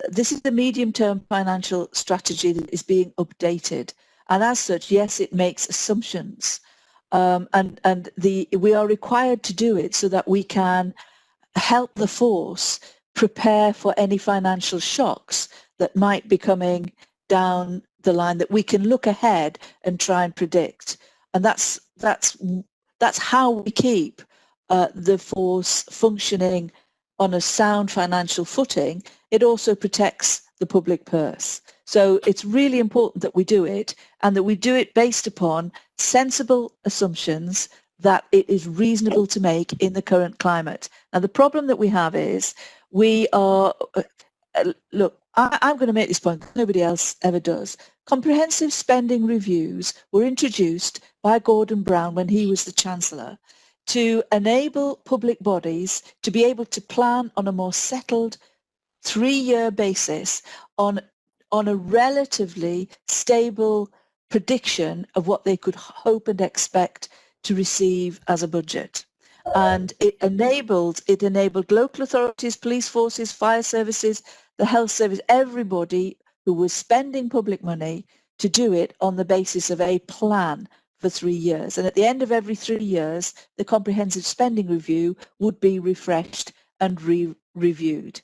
this is the medium-term financial strategy that is being updated, and as such, yes, it makes assumptions, and we are required to do it so that we can help the force prepare for any financial shocks that might be coming down the line, that we can look ahead and try and predict. And that's how we keep the force functioning on a sound financial footing. It also protects the public purse. So it's really important that we do it, and that we do it based upon sensible assumptions that it is reasonable to make in the current climate. Now, the problem that we have is we are, look, I'm going to make this point, nobody else ever does. Comprehensive spending reviews were introduced by Gordon Brown when he was the Chancellor to enable public bodies to be able to plan on a more settled 3-year basis on a relatively stable prediction of what they could hope and expect to receive as a budget. And it enabled local authorities, police forces, fire services, the health service, everybody who was spending public money to do it on the basis of a plan for 3 years. And at the end of every 3 years, the comprehensive spending review would be refreshed and reviewed.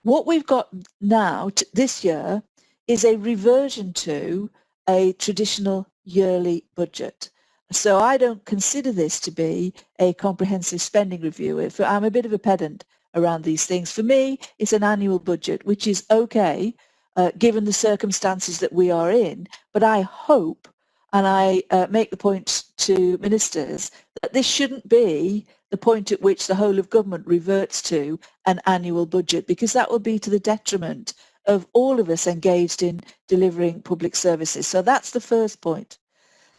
What we've got now this year is a reversion to a traditional yearly budget. So I don't consider this to be a comprehensive spending review. I'm a bit of a pedant around these things. For me, it's an annual budget, which is okay, given the circumstances that we are in. But I hope, and I make the point to ministers, that this shouldn't be the point at which the whole of government reverts to an annual budget, because that will be to the detriment of all of us engaged in delivering public services. So that's the first point.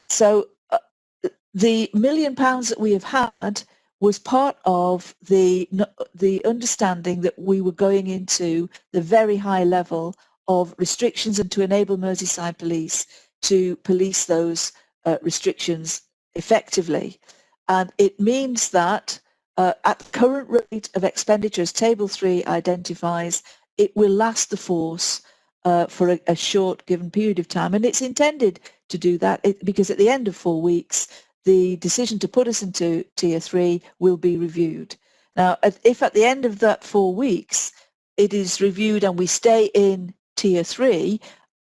So the £1 million that we have had was part of the understanding that we were going into the very high level of restrictions, and to enable Merseyside Police to police those restrictions effectively. And it means that at the current rate of expenditure, as Table 3 identifies, it will last the force for a short given period of time. And it's intended to do that because at the end of 4 weeks, the decision to put us into Tier 3 will be reviewed. Now, if at the end of that 4 weeks, it is reviewed and we stay in Tier 3,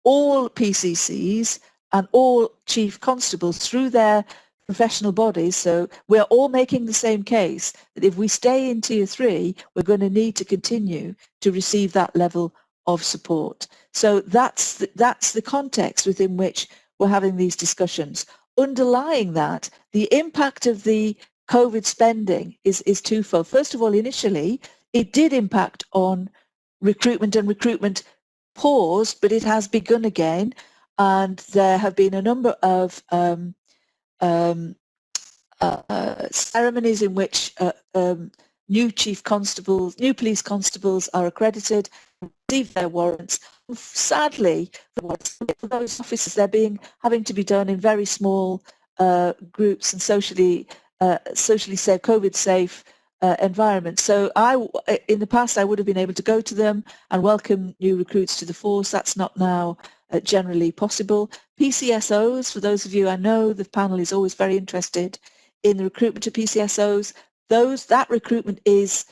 all PCCs and all chief constables through their professional bodies, so we're all making the same case that if we stay in Tier 3, we're going to need to continue to receive that level of support. So that's the context within which we're having these discussions. Underlying that, the impact of the COVID spending is twofold. First of all, initially, it did impact on recruitment, and recruitment paused, but it has begun again. And there have been a number of ceremonies in which new police constables are accredited, receive their warrants. Sadly, for those officers, they're having to be done in very small groups and socially safe, COVID-safe environments. So in the past, I would have been able to go to them and welcome new recruits to the force. That's not now generally possible. PCSOs, for those of you, I know the panel is always very interested in the recruitment of PCSOs. That recruitment is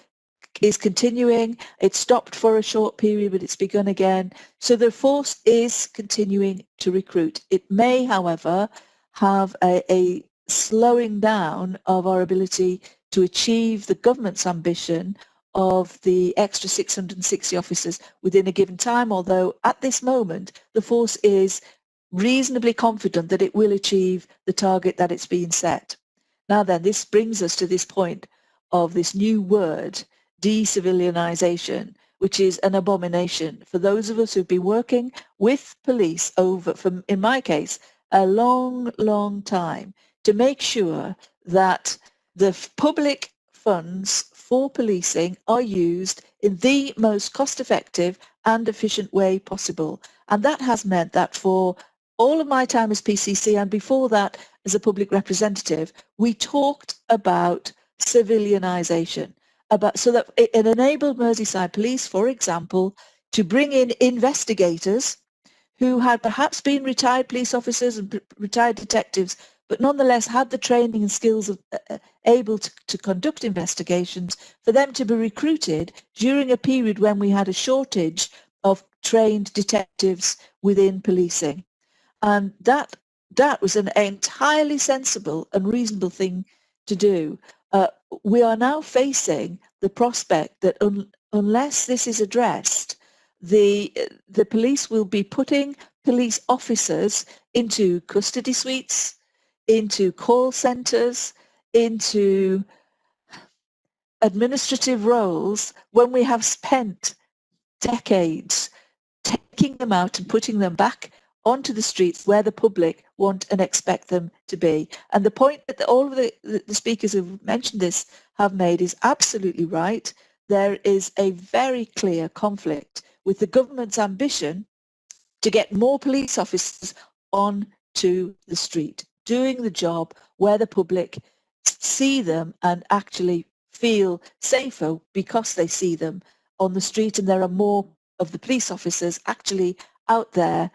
continuing. It stopped for a short period, but it's begun again. So the force is continuing to recruit. It may, however, have a slowing down of our ability to achieve the government's ambition of the extra 660 officers within a given time, although at this moment the force is reasonably confident that it will achieve the target that it's been set. Now then, this brings us to this point of this new word, de-civilianisation, which is an abomination for those of us who've been working with police in my case, a long, long time, to make sure that the public funds for policing are used in the most cost-effective and efficient way possible. And that has meant that for all of my time as PCC and before that as a public representative, we talked about civilianisation, so that it enabled Merseyside Police, for example, to bring in investigators who had perhaps been retired police officers and retired detectives but nonetheless had the training and skills of able to conduct investigations, for them to be recruited during a period when we had a shortage of trained detectives within policing. And that was an entirely sensible and reasonable thing to do. We are now facing the prospect that unless this is addressed, the police will be putting police officers into custody suites, into call centres, into administrative roles when we have spent decades taking them out and putting them back onto the streets where the public want and expect them to be. And the point that all of the speakers who've mentioned this have made is absolutely right. There is a very clear conflict with the government's ambition to get more police officers onto the street, doing the job where the public see them and actually feel safer because they see them on the street, and there are more of the police officers actually out there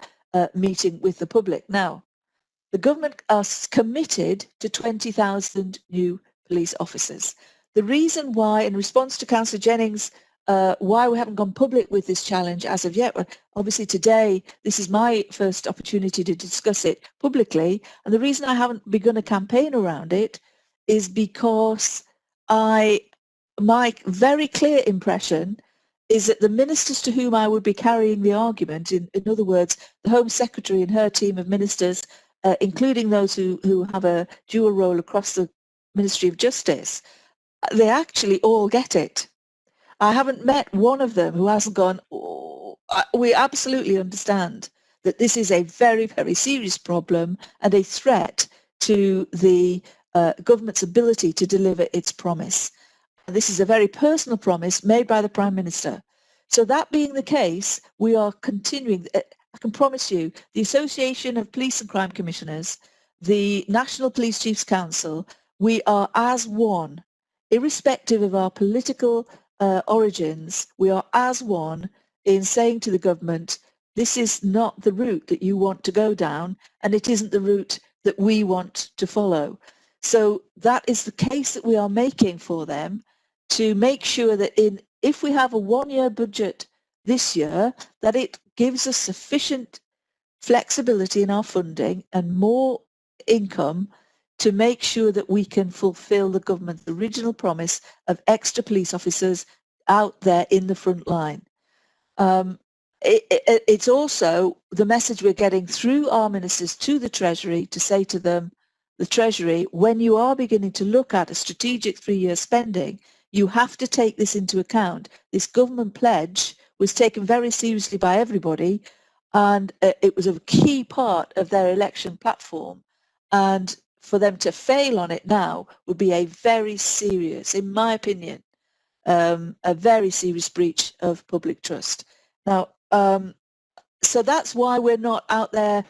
meeting with the public. Now, the government are committed to 20,000 new police officers. The reason why, in response to Councillor Jennings, why we haven't gone public with this challenge as of yet, well, obviously today this is my first opportunity to discuss it publicly, and the reason I haven't begun a campaign around it is because my very clear impression is that the ministers to whom I would be carrying the argument, in other words, the Home Secretary and her team of ministers, including those who have a dual role across the Ministry of Justice, they actually all get it. I haven't met one of them who hasn't gone, oh, we absolutely understand that this is a very, very serious problem and a threat to the government's ability to deliver its promise. This is a very personal promise made by the Prime Minister. So that being the case, we are continuing. I can promise you, the Association of Police and Crime Commissioners, the National Police Chiefs Council, we are as one, irrespective of our political origins, we are as one in saying to the government, this is not the route that you want to go down, and it isn't the route that we want to follow. So that is the case that we are making for them, to make sure that if we have a one-year budget this year, that it gives us sufficient flexibility in our funding and more income to make sure that we can fulfill the government's original promise of extra police officers out there in the front line. It's also the message we're getting through our ministers to the Treasury to say to them, the Treasury, when you are beginning to look at a strategic 3-year spending, you have to take this into account. This government pledge was taken very seriously by everybody, and it was a key part of their election platform. And for them to fail on it now would be a very serious, in my opinion, a very serious breach of public trust. Now, so that's why we're not out there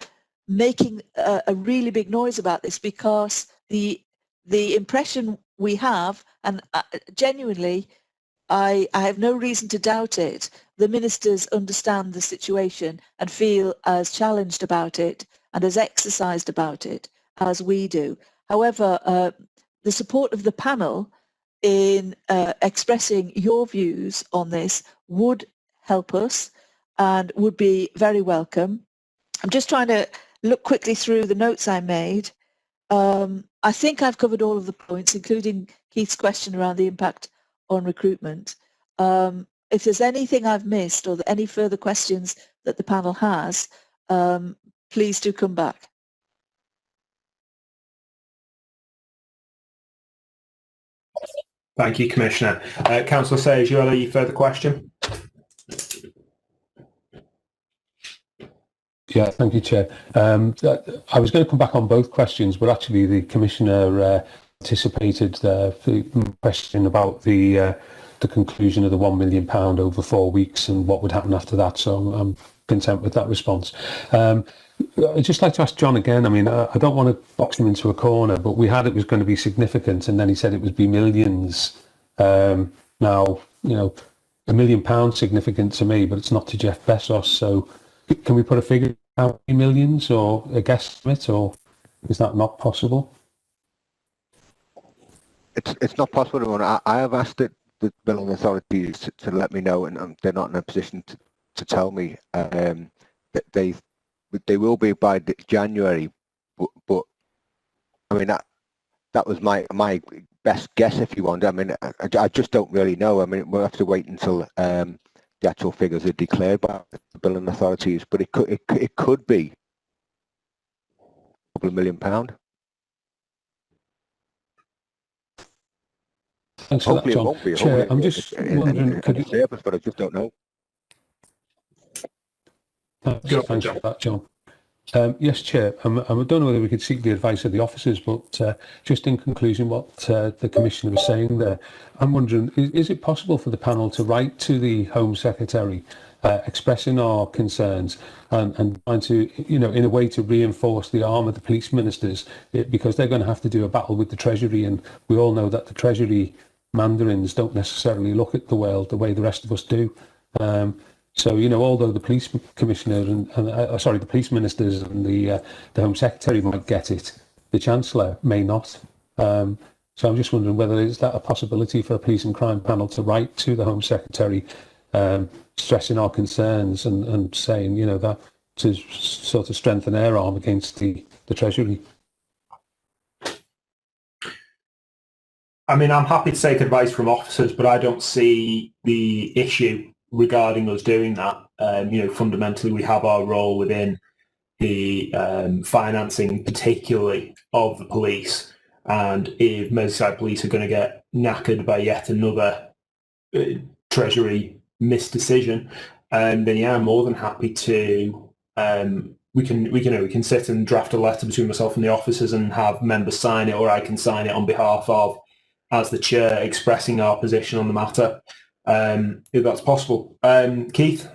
making a really big noise about this, because the impression we have, and genuinely, I have no reason to doubt it, the ministers understand the situation and feel as challenged about it and as exercised about it as we do. However, the support of the panel in expressing your views on this would help us and would be very welcome. I'm just trying to look quickly through the notes I made. I think I've covered all of the points, including Keith's question around the impact on recruitment. If there's anything I've missed or any further questions that the panel has, please do come back. Thank you, Commissioner. Councillor Sayers, you have a further question? Yeah, thank you, Chair. I was going to come back on both questions, but actually the Commissioner anticipated the question about the conclusion of the £1 million over 4 weeks and what would happen after that. So I'm content with that response. I'd just like to ask John again. I mean, I don't want to box him into a corner, but we had it was going to be significant, and then he said it would be millions. Now, you know, £1 million significant to me, but it's not to Jeff Bezos. So can we put a figure, how many millions, or a guesstimate, or? Is that not possible? It's not possible. I have asked the building authorities to let me know, and they're not in a position to tell me that they will be by January. But I mean that was my best guess, if you want. I mean I just don't really know. I mean we'll have to wait until the actual figures are declared by the building authorities. But it could be a couple of £1 million. Thanks for Hopefully that, John. it won't be. Chair, Hopefully I'm just wondering, could you... service, but I just don't know. Thanks for that, John. Yes, Chair. I don't know whether we could seek the advice of the officers, but just in conclusion, what the Commissioner was saying there, I'm wondering, is it possible for the panel to write to the Home Secretary expressing our concerns and trying to, in a way to reinforce the arm of the police ministers, because they're going to have to do a battle with the Treasury, and we all know that the Treasury mandarins don't necessarily look at the world the way the rest of us do. So, although the police commissioner the police ministers and the Home Secretary might get it, the Chancellor may not. So I'm just wondering whether is that a possibility for a police and crime panel to write to the Home Secretary, stressing our concerns and saying, that to sort of strengthen their arm against the Treasury. I mean, I'm happy to take advice from officers, but I don't see the issue regarding us doing that. Fundamentally, we have our role within the financing, particularly of the police. And if Merseyside Police are going to get knackered by yet another Treasury misdecision, then yeah, I'm more than happy to. We can sit and draft a letter between myself and the officers and have members sign it, or I can sign it on behalf of, as the chair, expressing our position on the matter, if that's possible. Keith?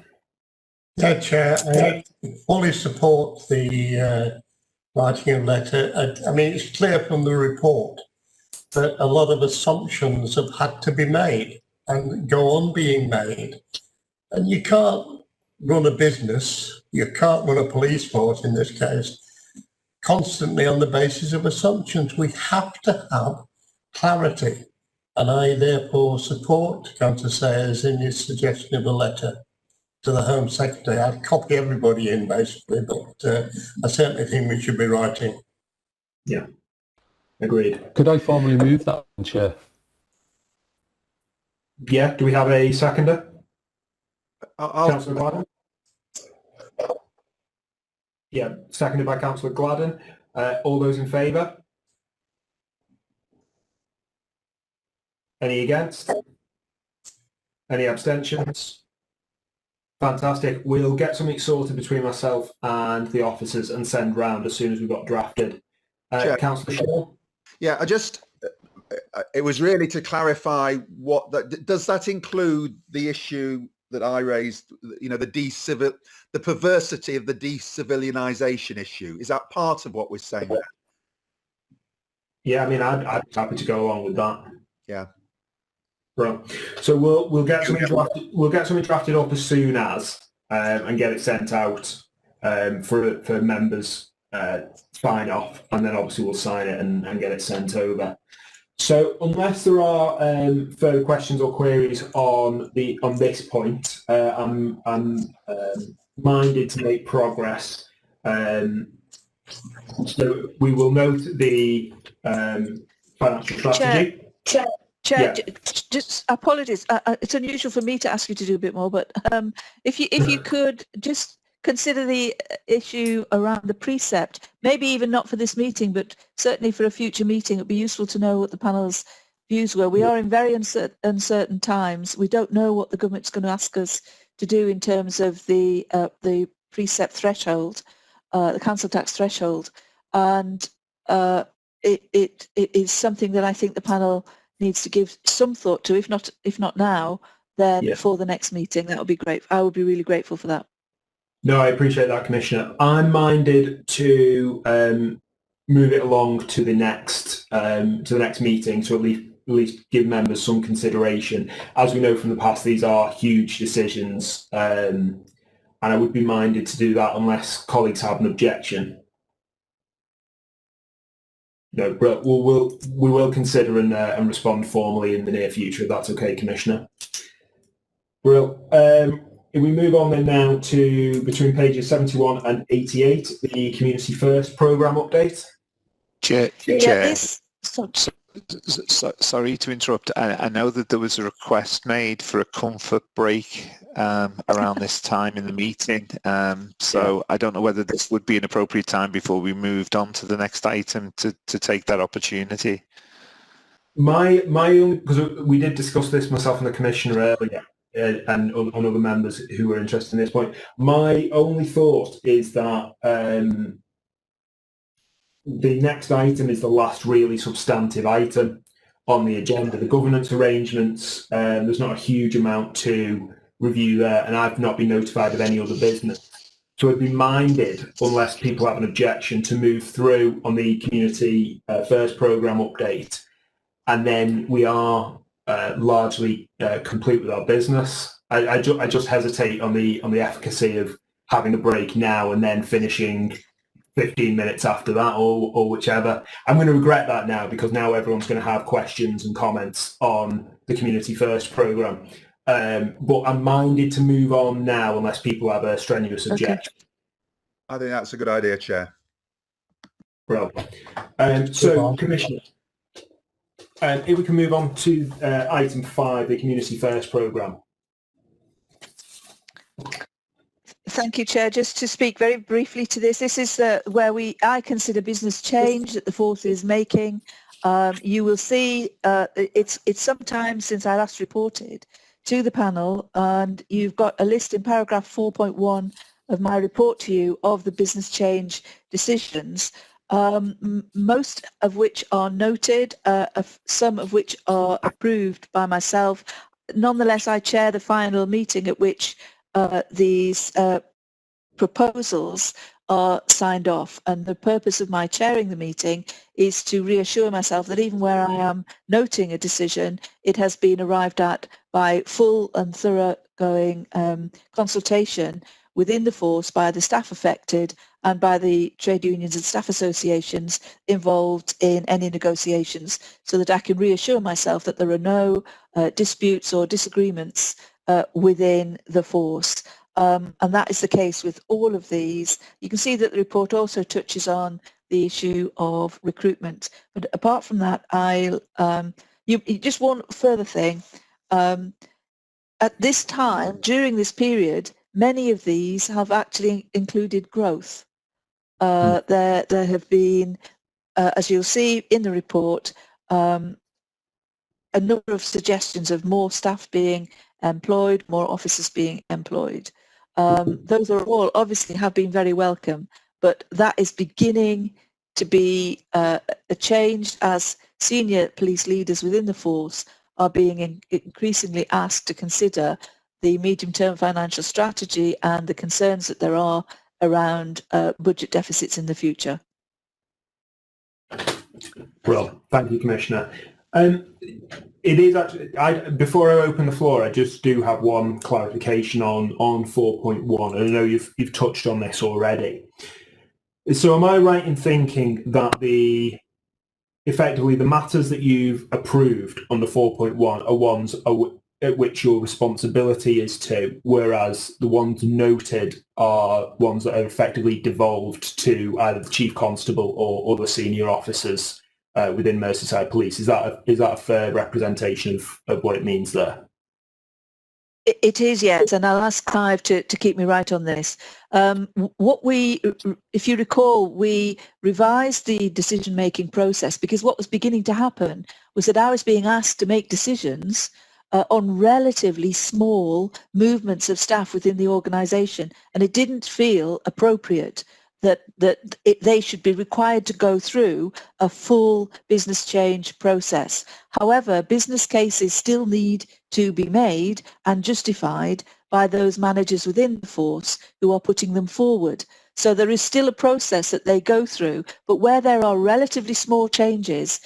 Yeah, Chair, I fully support the writing of letter. I mean, it's clear from the report that a lot of assumptions have had to be made and go on being made. And you can't run a business, you can't run a police force in this case, constantly on the basis of assumptions. We have to have clarity, and I therefore support Councillor Sayers in his suggestion of a letter to the Home Secretary. I'd copy everybody in basically, but I certainly think we should be writing. Yeah, agreed. Could I formally move that, Chair? Yeah, do we have a seconder? Councillor Gladden? Yeah, seconded by Councillor Gladden. All those in favour? Any against? Any abstentions? Fantastic. We'll get something sorted between myself and the officers and send round as soon as we've got drafted. Councillor Shaw? Yeah, it was really to clarify what that does. That include the issue that I raised, the perversity of the decivilianisation issue? Is that part of what we're saying there? Yeah, I mean, I'd be happy to go along with that. Yeah. Right. So we'll get something drafted. We'll get something drafted up as soon as and get it sent out for members sign off, and then obviously we'll sign it and get it sent over. So unless there are further questions or queries on this point, I'm minded to make progress. So we will note the financial strategy. Chair, Yeah. just apologies. It's unusual for me to ask you to do a bit more, but if you could just consider the issue around the precept, maybe even not for this meeting, but certainly for a future meeting, it'd be useful to know what the panel's views were. We are in very uncertain times. We don't know what the government's going to ask us to do in terms of the precept threshold, the council tax threshold, and it is something that I think the panel needs to give some thought to. If not now, then for the next meeting, that would be great. I would be really grateful for that. No, I appreciate that, Commissioner. I'm minded to move it along to the next meeting, to at least give members some consideration. As we know from the past, these are huge decisions, and I would be minded to do that unless colleagues have an objection. No, but we will consider and respond formally in the near future, if that's okay, Commissioner. Well, if we move on then now to between pages 71 and 88, the Community First programme update. Chair, So, sorry to interrupt. I know that there was a request made for a comfort break around this time in the meeting. So I don't know whether this would be an appropriate time before we moved on to the next item to take that opportunity. My only, because we did discuss this, myself and the Commissioner earlier, and other members who were interested in this point. My only thought is that the next item is the last really substantive item on the agenda. The governance arrangements, there's not a huge amount to review there, and I've not been notified of any other business. So I'd be minded, unless people have an objection, to move through on the Community First programme update, and then we are largely complete with our business. I just hesitate on the efficacy of having a break now and then finishing 15 minutes after that, or whichever. I'm going to regret that now, because now everyone's going to have questions and comments on the Community First programme. But I'm minded to move on now unless people have a strenuous objection. I think that's a good idea, Chair. Well, so Commissioner, if we can move on to item 5, the Community First programme. thank you, Chair. Just to speak very briefly to this, this is where I consider business change that the force is making. You will see it's some time since I last reported to the panel, and you've got a list in paragraph 4.1 of my report to you of the business change decisions, most of which are noted, some of which are approved by myself. Nonetheless, I chair the final meeting at which these proposals are signed off, and the purpose of my chairing the meeting is to reassure myself that even where I am noting a decision, it has been arrived at by full and thoroughgoing consultation within the force by the staff affected and by the trade unions and staff associations involved in any negotiations, so that I can reassure myself that there are no disputes or disagreements within the force. And that is the case with all of these. You can see that the report also touches on the issue of recruitment. But apart from that, just one further thing. At this time, during this period, many of these have actually included growth. There have been, as you'll see in the report, a number of suggestions of more staff being employed, more officers being employed. Those are all obviously have been very welcome, but that is beginning to be a change as senior police leaders within the force are being increasingly asked to consider the medium-term financial strategy and the concerns that there are around budget deficits in the future. Well, thank you, Commissioner. It is actually, before I open the floor, I just do have one clarification on 4.1. I know you've touched on this already. So am I right in thinking that effectively the matters that you've approved under 4.1 are ones at which your responsibility is to, whereas the ones noted are ones that are effectively devolved to either the Chief Constable or other senior officers within Merseyside Police? Is that a fair representation of what it means there? It is, yes, and I'll ask Clive to keep me right on this. If you recall, we revised the decision-making process because what was beginning to happen was that I was being asked to make decisions on relatively small movements of staff within the organisation, and it didn't feel appropriate that they should be required to go through a full business change process. However, business cases still need to be made and justified by those managers within the force who are putting them forward. So there is still a process that they go through, but where there are relatively small changes,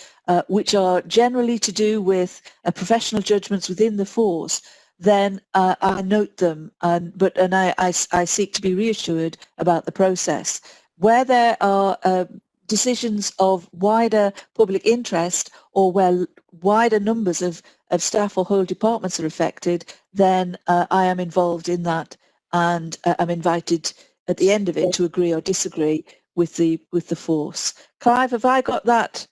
which are generally to do with professional judgments within the force, then I note them, and I seek to be reassured about the process. Where there are decisions of wider public interest or where wider numbers of staff or whole departments are affected, then I am involved in that, and I'm invited at the end of it to agree or disagree with the force. Clive, have I got that?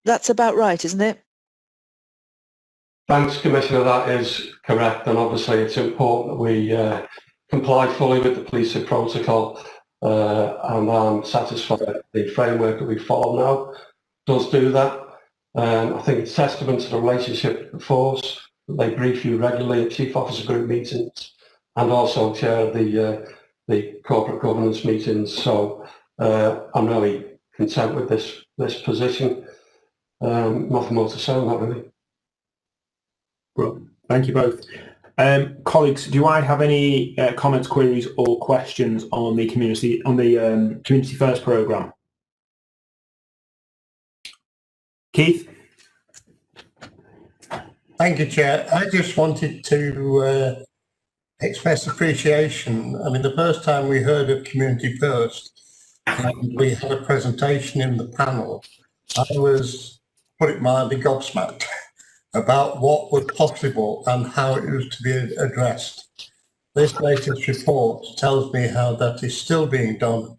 That's about right, isn't it? Thanks, Commissioner. That is correct, and obviously it's important that we comply fully with the policing protocol, and I'm satisfied that the framework that we follow now does do that. I think it's testament to the relationship with the force. They brief you regularly at Chief Officer Group meetings and also chair the corporate governance meetings. So I'm really content with this position. Nothing more to say on that, really. Well, thank you both. Colleagues, do I have any comments, queries or questions on the Community First programme? Keith? Thank you, Chair. I just wanted to express appreciation. I mean, the first time we heard of Community First, and we had a presentation in the panel, I was, put it mildly, gobsmacked about what was possible and how it was to be addressed. This latest report tells me how that is still being done,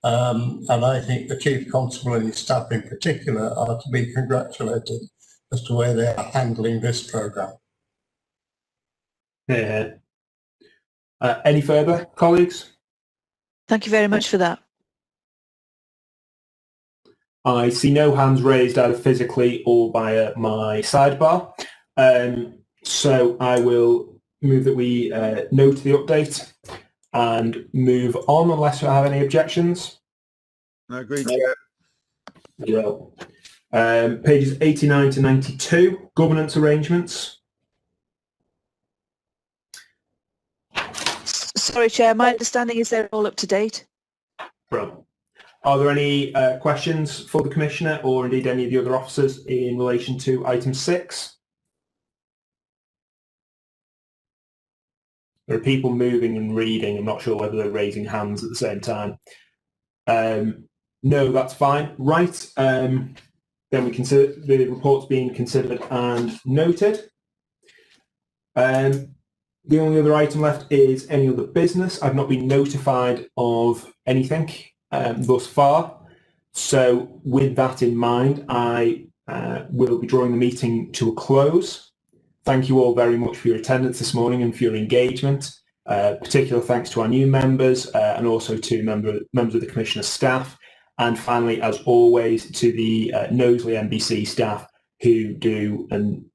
and I think the Chief Constable and his staff in particular are to be congratulated as to where they are handling this programme. Yeah. Any further, colleagues? Thank you very much for that. I see no hands raised either physically or via my sidebar. So I will move that we note the update and move on unless you have any objections. No, agreed, Chair. Yeah. Pages 89 to 92, governance arrangements. Sorry, Chair, my understanding is they're all up to date. Right. Are there any questions for the Commissioner or indeed any of the other officers in relation to item 6? There are people moving and reading. I'm not sure whether they're raising hands at the same time. No, that's fine. Right. Then we consider the reports being considered and noted. The only other item left is any other business. I've not been notified of anything thus far. So with that in mind, I will be drawing the meeting to a close. Thank you all very much for your attendance this morning and for your engagement. Particular thanks to our new members and also to members of the Commissioner's staff. And finally, as always, to the Knowsley NBC staff who do an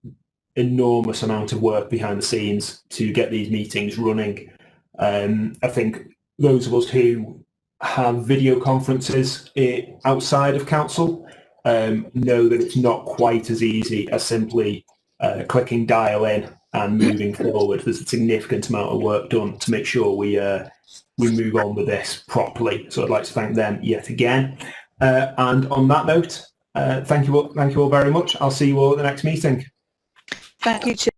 enormous amount of work behind the scenes to get these meetings running. I think those of us who have video conferences outside of council know that it's not quite as easy as simply clicking dial in and moving forward. There's a significant amount of work done to make sure we move on with this properly. So I'd like to thank them yet again. And on that note, thank you all very much. I'll see you all at the next meeting. Thank you, Chair.